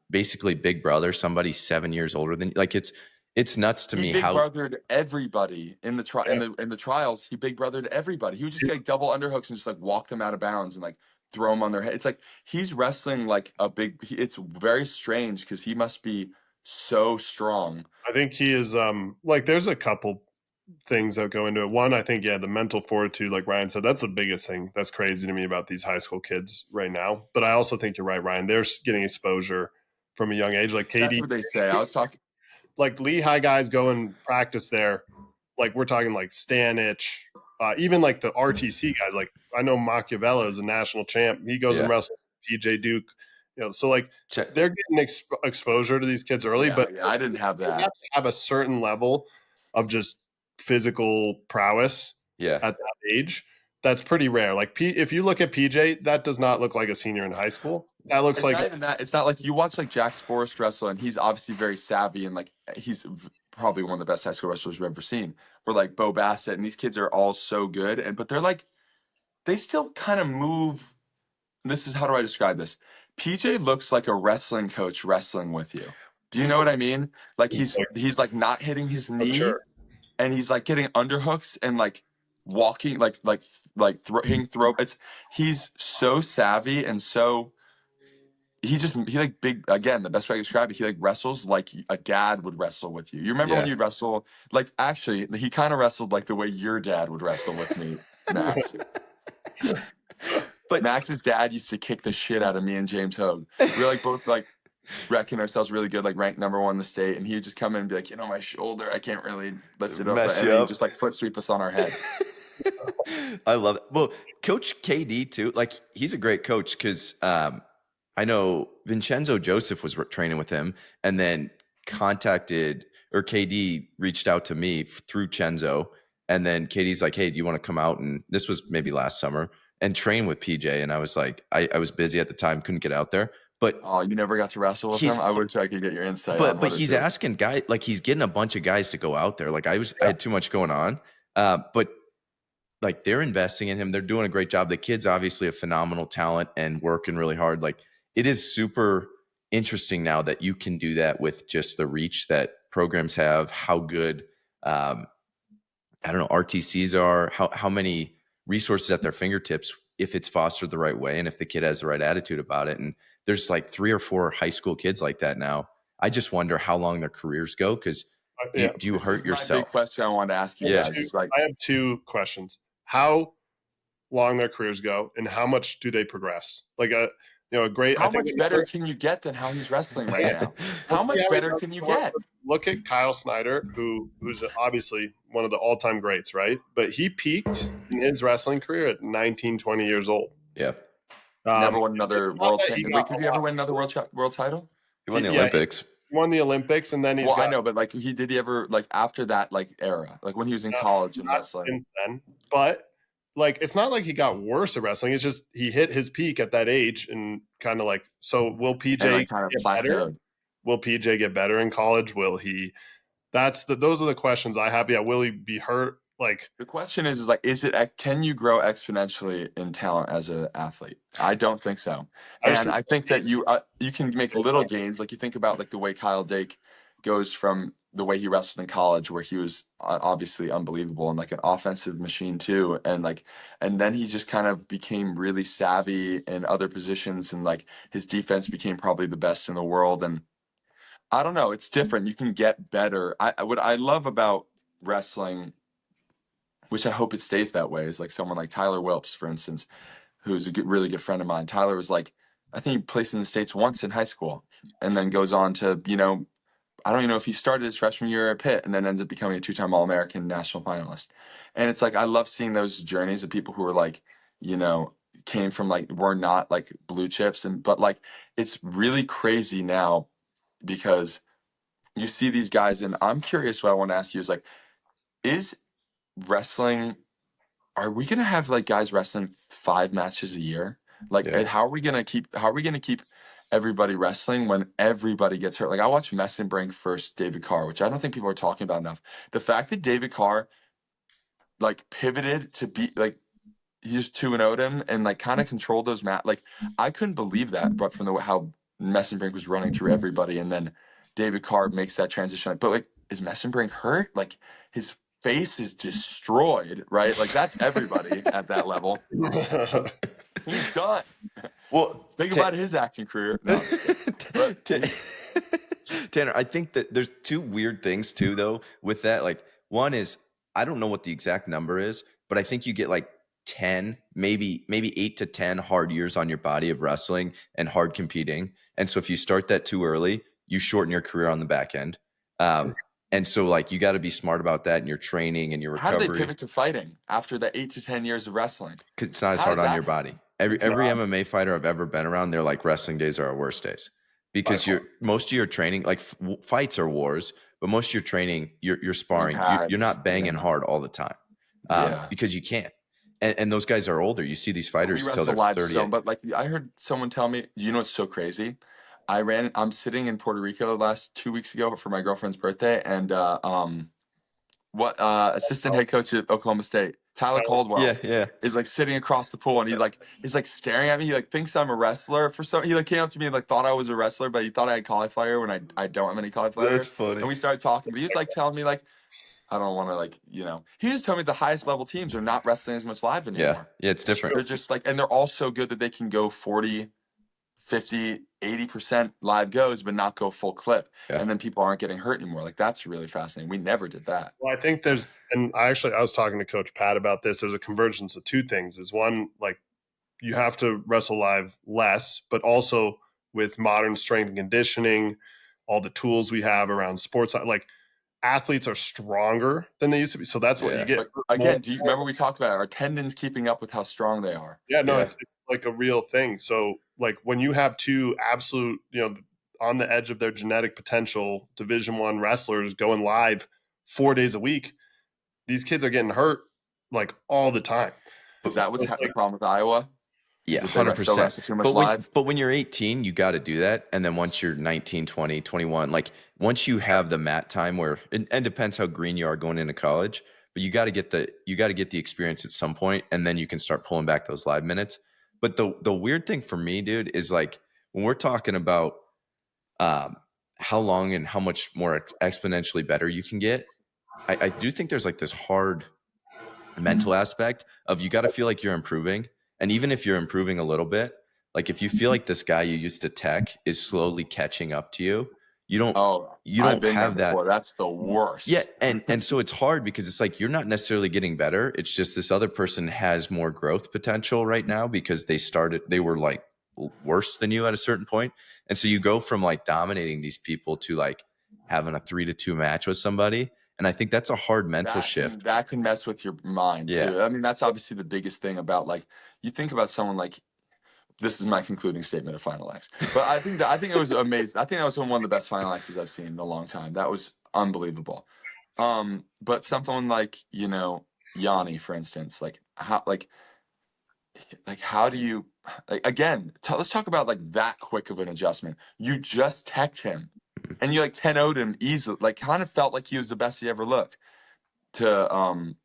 basically big brother, somebody 7 years older than you. Like it's nuts to me how he big brothered everybody in the in the trials. He big brothered everybody. He would just get double underhooks and just like walk them out of bounds and like throw them on their head. It's like he's wrestling like it's very strange because he must be so strong. I think he is like there's a couple things that go into it. One, I think, the mental fortitude, like Ryan said, that's the biggest thing that's crazy to me about these high school kids right now. But I also think you're right, Ryan. They're getting exposure from a young age. Like Katie, that's what they say. I was talking like Lehigh guys go and practice there. Like we're talking like Stanich, even like the RTC guys. Like I know Machiavello is a national champ. He goes and wrestles PJ Duke. So like they're getting exposure to these kids early, but I didn't have that. You have to have a certain level of just physical prowess at that age. That's pretty rare. Like if you look at PJ, that does not look like a senior in high school. That looks like not even that. It's not like you watch like Jax Forrest wrestle, and he's obviously very savvy and like he's probably one of the best high school wrestlers we've ever seen. Or like Bo Bassett, and these kids are all so good, but they're like they still kind of move. This is how do I describe this? PJ looks like a wrestling coach wrestling with you. Do you know what I mean? Like he's like not hitting his knee, and he's like getting underhooks and like walking like hitting throw. He's so savvy and so he like big, again, the best way I can describe it, he like wrestles like a dad would wrestle with you. You remember when Yeah. you'd wrestle, like actually he kind of wrestled like the way your dad would wrestle with me, Max. But Max's dad used to kick the shit out of me and James Hogue. We were like both like wrecking ourselves really good, like ranked #1 in the state, and he would just come in and be like, my shoulder, I can't really lift it up, mess and you then he'd up. just like foot sweep us on our head. I love it. Well, Coach KD too, like he's a great coach because I know Vincenzo Joseph was training with him, and then KD reached out to me through Chenzo, and then KD's like, "Hey, do you want to come out?" And this was maybe last summer, and train with PJ. And I was like, I was busy at the time, couldn't get out there. But Oh, you never got to wrestle with him? I wish I could get your insight on but what he's asking guys, like he's getting a bunch of guys to go out there. Like I had too much going on, but like they're investing in him. They're doing a great job. The kid's obviously a phenomenal talent and working really hard. Like it is super interesting now that you can do that with just the reach that programs have, how good, I don't know, RTCs are, how many resources at their fingertips if it's fostered the right way and if the kid has the right attitude about it. And there's like 3 or 4 high school kids like that now. I just wonder how long their careers go because do you hurt yourself? My big question I wanted to ask you guys is like, I have 2 questions. How long their careers go, and how much do they progress? Like a great. How much better can you get than how he's wrestling right now? How much better can you get? Look at Kyle Snyder, who's obviously one of the all-time greats, right? But he peaked in his wrestling career at 19, 20 years old. Yeah. Never won another world title. Wait, did he ever win another world title? He won the Olympics. He won the Olympics, and then I know, but like, did he ever, like, after that, like, era, like when he was in college and wrestling? Since then, but like, it's not like he got worse at wrestling. It's just he hit his peak at that age, and kind of like, so will PJ get better? Will PJ get better in college? Will he? Those are the questions I have. Yeah, will he be hurt? Like the question is like, can you grow exponentially in talent as an athlete? I don't think so. And I think that you can make little gains. Like you think about like the way Kyle Dake goes from the way he wrestled in college, where he was obviously unbelievable and like an offensive machine too. And then he just kind of became really savvy in other positions, and like his defense became probably the best in the world. And I don't know, it's different. You can get better. What I love about wrestling, which I hope it stays that way, is like someone like Tyler Wilps, for instance, who's a really good friend of mine. Tyler was like, I think he placed in the States once in high school, and then goes on to, I don't even know if he started his freshman year at Pitt and then ends up becoming a 2-time All-American national finalist. And it's like, I love seeing those journeys of people who are like, came from like, were not like blue chips. But like, it's really crazy now because you see these guys, and I'm curious, what I want to ask you is like, is wrestling, are we gonna have like guys wrestling 5 matches a year? Like, how are we gonna keep everybody wrestling when everybody gets hurt? Like, I watched Messenbrink versus David Carr, which I don't think people are talking about enough. The fact that David Carr like pivoted to be like, he just 2-0'd him and like kind of controlled those like, I couldn't believe that, but from how Messenbrink was running through everybody, and then David Carr makes that transition. But like, is Messenbrink hurt? Like, his face is destroyed, right? Like, that's everybody at that level. He's done. Well, think about his acting career. No, Tanner, I think that there's 2 weird things too, though, with that. Like, one is, I don't know what the exact number is, but I think you get like 10, maybe 8 to 10 hard years on your body of wrestling and hard competing. And so if you start that too early, you shorten your career on the back end. And so like, you got to be smart about that in your training and your recovery. How do they pivot to fighting after the 8 to 10 years of wrestling? Because it's not as hard on your body. Every MMA fighter I've ever been around, they're like, wrestling days are our worst days because most of your training, like fights are wars, but most of your training, you're sparring. You're not banging hard all the time because you can't. And those guys are older. You see these fighters till they're 30. But like, I heard someone tell me, what's so crazy? I'm sitting in Puerto Rico the last 2 weeks ago for my girlfriend's birthday, and assistant head coach at Oklahoma State, Tyler Caldwell, is like sitting across the pool, and he's like staring at me. He like thinks I'm a wrestler for some. He like came up to me and like thought I was a wrestler, but he thought I had cauliflower when I don't have any cauliflower. That's funny. And we started talking, but he was like telling me like, I don't want to like, he just told me the highest level teams are not wrestling as much live anymore. Yeah, it's different. They're just like, and they're all so good that they can go 40 50, 80% live goes, but not go full clip. Yeah. And then people aren't getting hurt anymore. Like, that's really fascinating. We never did that. Well, I think and I was talking to Coach Pat about this. There's a convergence of two things. Is one, like, you have to wrestle live less, but also with modern strength and conditioning, all the tools we have around sports, like athletes are stronger than they used to be. So that's what you get. But again, do you remember we talked about our tendons keeping up with how strong they are? Yeah, no, it's like a real thing. So like when you have two absolute, on the edge of their genetic potential Division I wrestlers going live 4 days a week, these kids are getting hurt like all the time. Is that what's the problem with Iowa? Yeah, Is that they still 100%. wrestle too much live? But when you're 18, you got to do that. And then once you're 19, 20, 21, like once you have the mat time where and depends how green you are going into college, but you got to get the experience at some point, and then you can start pulling back those live minutes. But the weird thing for me, dude, is like when we're talking about how long and how much more exponentially better you can get, I do think there's like this hard mental aspect of you got to feel like you're improving. And even if you're improving a little bit, like if you feel like this guy you used to tech is slowly catching up to you, you don't I've been have there that. before. That's the worst. Yeah. And so it's hard because it's like you're not necessarily getting better. It's just this other person has more growth potential right now because they were like worse than you at a certain point. And so you go from like dominating these people to like having a 3-2 match with somebody. And I think that's a hard mental shift. That can mess with your mind too. I mean, that's obviously the biggest thing about, like, you think about someone like, this is my concluding statement of Final X. But I think it was amazing. I think that was one of the best Final X's I've seen in a long time. That was unbelievable. But something like, Yanni, for instance, how do you, again, let's talk about like that quick of an adjustment. You just teched him and you like 10-0'd him easily, like kind of felt like he was the best he ever looked, to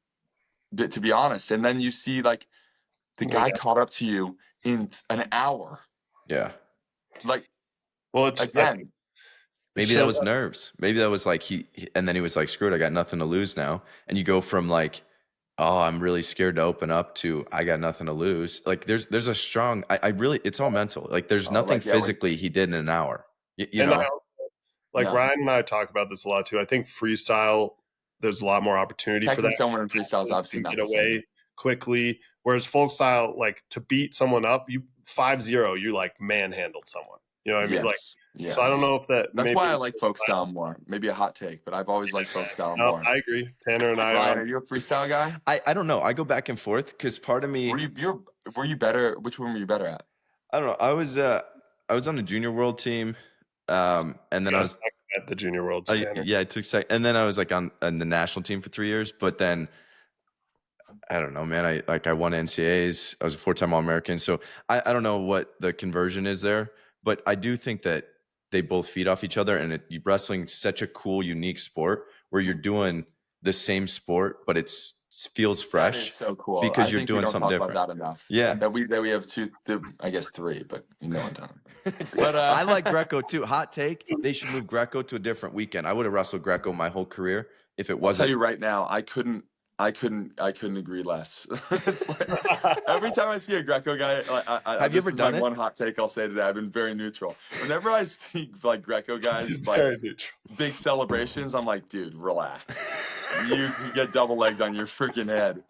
be honest. And then you see like the guy caught up to you in an hour. Yeah. Like, well, again, maybe that was nerves. Maybe that was like and then he was like, screw it, I got nothing to lose now. And you go from like, oh, I'm really scared to open up to I got nothing to lose. Like there's a strong, I really, it's all mental. Like there's nothing physically he did in an hour. You know? Ryan and I talk about this a lot too. I think freestyle, there's a lot more opportunity for that. Someone in freestyle is obviously not get away quickly. Whereas folk style, like to beat someone up, you 5-0, you like manhandled someone. You know what I mean? Yes. So I don't know if that's why I like folk style more. Maybe a hot take, but I've always liked folk style more. I agree. Tanner and I Ryan, are you a freestyle guy? I don't know. I go back and forth because part of me. Were you better? Which one were you better at? I don't know. I was on the junior world team, and then I was at the junior worlds. I took second, and then I was like on the national team for 3 years. But then I don't know, man. I won NCAAs. I was a 4-time All-American. So I don't know what the conversion is there, but I do think that they both feed off each other, and wrestling is such a cool, unique sport where you're doing the same sport, but it feels fresh. That is so cool because you're doing something different. About that enough. Yeah, that we have I guess 3, but I'm done. But I like Greco too. Hot take: they should move Greco to a different weekend. I would have wrestled Greco my whole career if it wasn't. I'll tell you right now, I couldn't agree less. It's like, every time I see a Greco guy, have you ever done it? One hot take I'll say today. I've been very neutral. Whenever I see like Greco guys, like big celebrations, I'm like, dude, relax. You get double legged on your freaking head.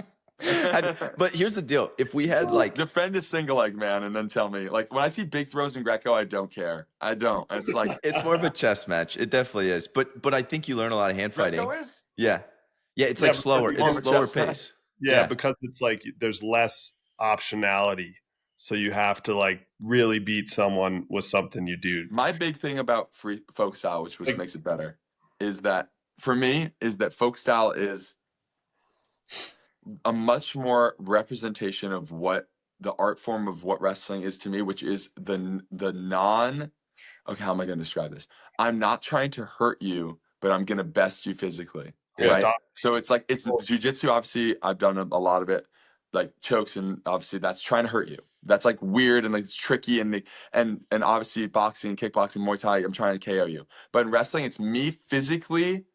But here's the deal: if we had like defend a single leg, man, and then tell me, like, when I see big throws in Greco, I don't care. I don't. It's like it's more of a chess match. It definitely is. But I think you learn a lot of hand fighting. Greco is? Yeah. Yeah, it's like slower. It's slower pace. Yeah, because it's like there's less optionality. So you have to like really beat someone with something you do. My big thing about free folk style, which makes it better, is that for me is that folk style is a much more representation of what the art form of what wrestling is to me, which is the non. Okay, how am I going to describe this? I'm not trying to hurt you, but I'm going to best you physically. Yeah, right. So it's like jiu-jitsu. Obviously, I've done a lot of it, like chokes, and obviously that's trying to hurt you. That's like weird and like it's tricky, and obviously boxing, kickboxing, Muay Thai, I'm trying to KO you. But in wrestling, it's me physically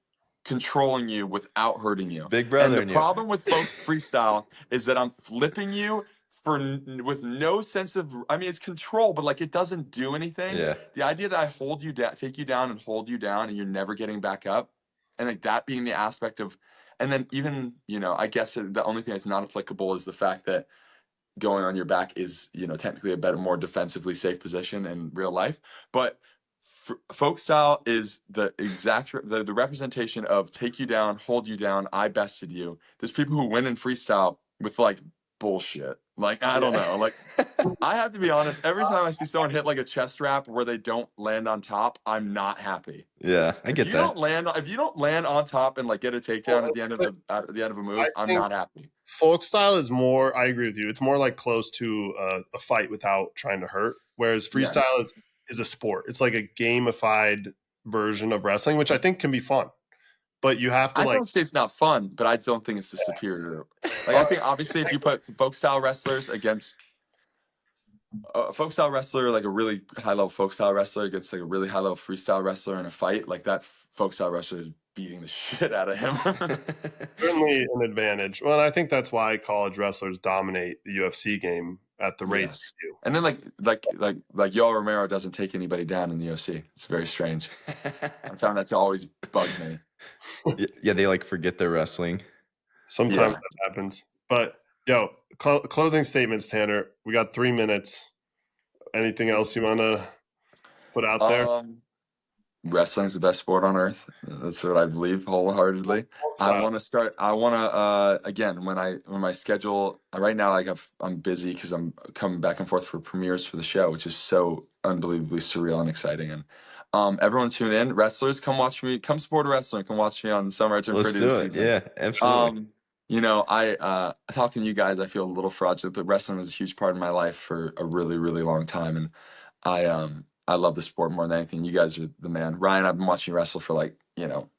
controlling you without hurting you. Big brother. And the problem with folk freestyle is that I'm flipping you with no sense of, I mean, it's control, but like it doesn't do anything. Yeah. The idea that I hold you down, take you down and hold you down and you're never getting back up, and like that being the aspect of, and then even, you know, I guess the only thing that's not applicable is the fact that going on your back is, you know, technically a better, more defensively safe position in real life. But folk style is the exact the representation of take you down, hold you down, I bested you. There's people who win in freestyle with like bullshit. Like, I don't know. Like, I have to be honest, every time I see someone hit like a chest wrap where they don't land on top, I'm not happy. Yeah, I get that. If you don't land on top and like get a takedown at the end of a move, I'm not happy. Folk style is more, I agree with you. It's more like close to a fight without trying to hurt. Whereas freestyle is a sport. It's like a gamified version of wrestling, which I think can be fun. But you have to I don't say it's not fun, but I don't think it's the superior. Like, I think obviously if you put folk style wrestlers against a folk style wrestler, like a really high level folk style wrestler against like a really high level freestyle wrestler in a fight, like that folk style wrestler is beating the shit out of him. certainly an advantage. Well, and I think that's why college wrestlers dominate the UFC game at the rate they do. And then like Yoel Romero doesn't take anybody down in the UFC. It's very strange. I found that to always bug me. Yeah, they like forget their wrestling. Sometimes that happens. But yo, closing statements, Tanner. We got 3 minutes. Anything else you want to put out there? Wrestling's the best sport on earth. That's what I believe wholeheartedly. I want to again, when my schedule right now, like I'm busy because I'm coming back and forth for premieres for the show, which is so unbelievably surreal and exciting. And everyone tune in. Wrestlers, come watch me. Come support a wrestler. Come watch me on Summer I Turn Let's Pretty do this it. season. Yeah, absolutely. You know, I talking to you guys, I feel a little fraudulent, but wrestling was a huge part of my life for a really, really long time, and I love the sport more than anything. You guys are the man. Ryan, I've been watching you wrestle for like, you know,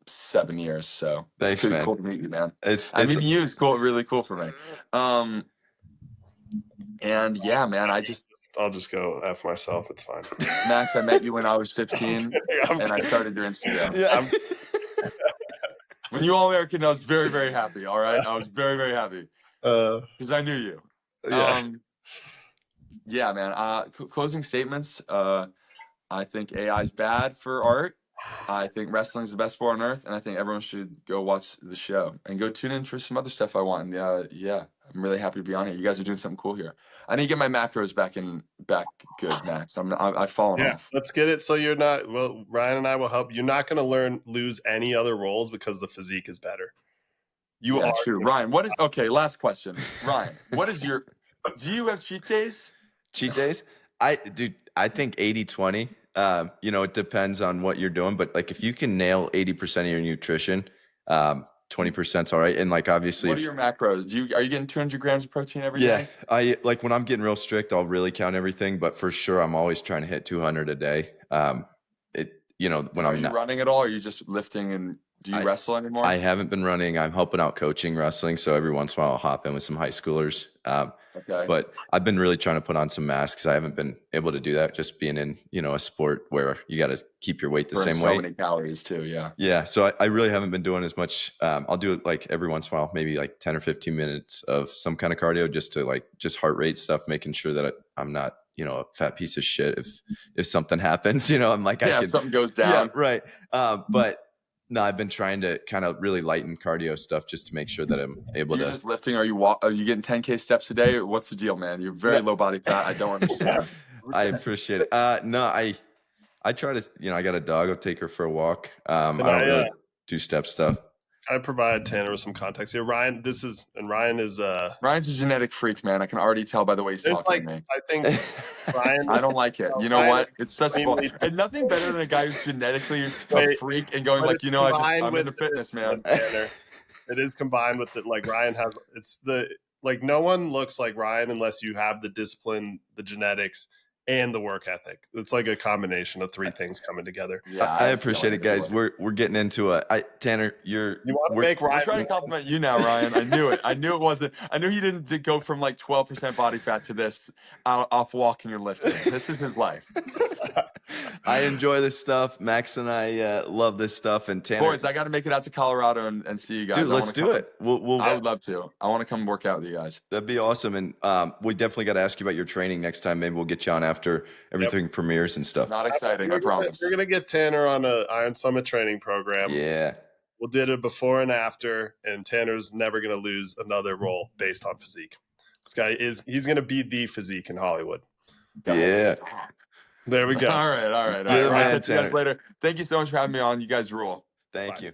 7 years. So Thanks, it's pretty man. cool to meet you, man. Meeting you is cool, really cool for me. And yeah, man, I'll just go F myself. It's fine. Max, I met you when I was 15 and I started your Instagram. Yeah. When you All American, I was very, very happy. All right. I was very, very happy. Because I knew you. Yeah, man. Closing statements. I think AI is bad for art. I think wrestling is the best sport on earth, and I think everyone should go watch the show and go tune in for some other stuff I want. And yeah, I'm really happy to be on here. You guys are doing something cool here. I need to get my macros back good, Max. I've fallen off. Let's get it. So you're not. Well, Ryan and I will help. You're not going to lose any other roles because the physique is better. You are true. Ryan, last question. Ryan, do you have cheat days? Cheat days? I think 80-20. You know, it depends on what you're doing, but like if you can nail 80% of your nutrition, 20%'s all right. And like obviously, what are your macros? Are you getting 200 grams of protein every day? I like when I'm getting real strict, I'll really count everything, but for sure, I'm always trying to hit 200 a day. When are you running at all? Or are you just lifting and do you wrestle anymore? I haven't been running. I'm helping out coaching wrestling, so every once in a while I'll hop in with some high schoolers. Okay. But I've been really trying to put on some mass because I haven't been able to do that. Just being in, a sport where you got to keep your weight the same way. So many calories too. Yeah. Yeah. So I really haven't been doing as much. I'll do it like every once in a while, maybe like 10 or 15 minutes of some kind of cardio, just to just heart rate stuff, making sure that I'm not, a fat piece of shit. If something happens, I'm like, if something goes down. Yeah, right. But no, I've been trying to kind of really lighten cardio stuff just to make sure that I'm able to. You're just lifting? Are you getting 10K steps a day? What's the deal, man? You're very low body fat. I don't understand. I appreciate it. No, I try to, I got a dog. I'll take her for a walk. I don't really do step stuff. I provide Tanner with some context here. Ryan is Ryan's a genetic freak, man. I can already tell by the way he's talking to me. I think Ryan. I don't like it. You know what? It's such a and nothing better than a guy who's genetically a freak and going like, I'm into fitness, man. It is combined with it. Like Ryan has, no one looks like Ryan unless you have the discipline, the genetics, and the work ethic. It's like a combination of three things coming together. Yeah, I appreciate it, guys. We're getting into Tanner. You want to make Ryan? I'm trying to compliment you now, Ryan. I knew it. I knew it wasn't. I knew he didn't go from like 12% body fat to this off walking and lifting. This is his life. I enjoy this stuff. Max and I love this stuff. And Tanner, Boys, I got to make it out to Colorado and see you guys. dude, I let's wanna do come. it. We'll I would love to. I want to come work out with you guys. That'd be awesome. And we definitely got to ask you about your training next time. Maybe we'll get you on after everything premieres and stuff. Not exciting, I promise. We're gonna get Tanner on a Iron Summit training program. Yeah. We'll do it before and after, and Tanner's never gonna lose another role based on physique. This guy he's gonna be the physique in Hollywood. Yeah. There we go. All right. You're the I'll man, catch you guys Tanner. later. Thank you so much for having me on. You guys rule. Thank Bye. you.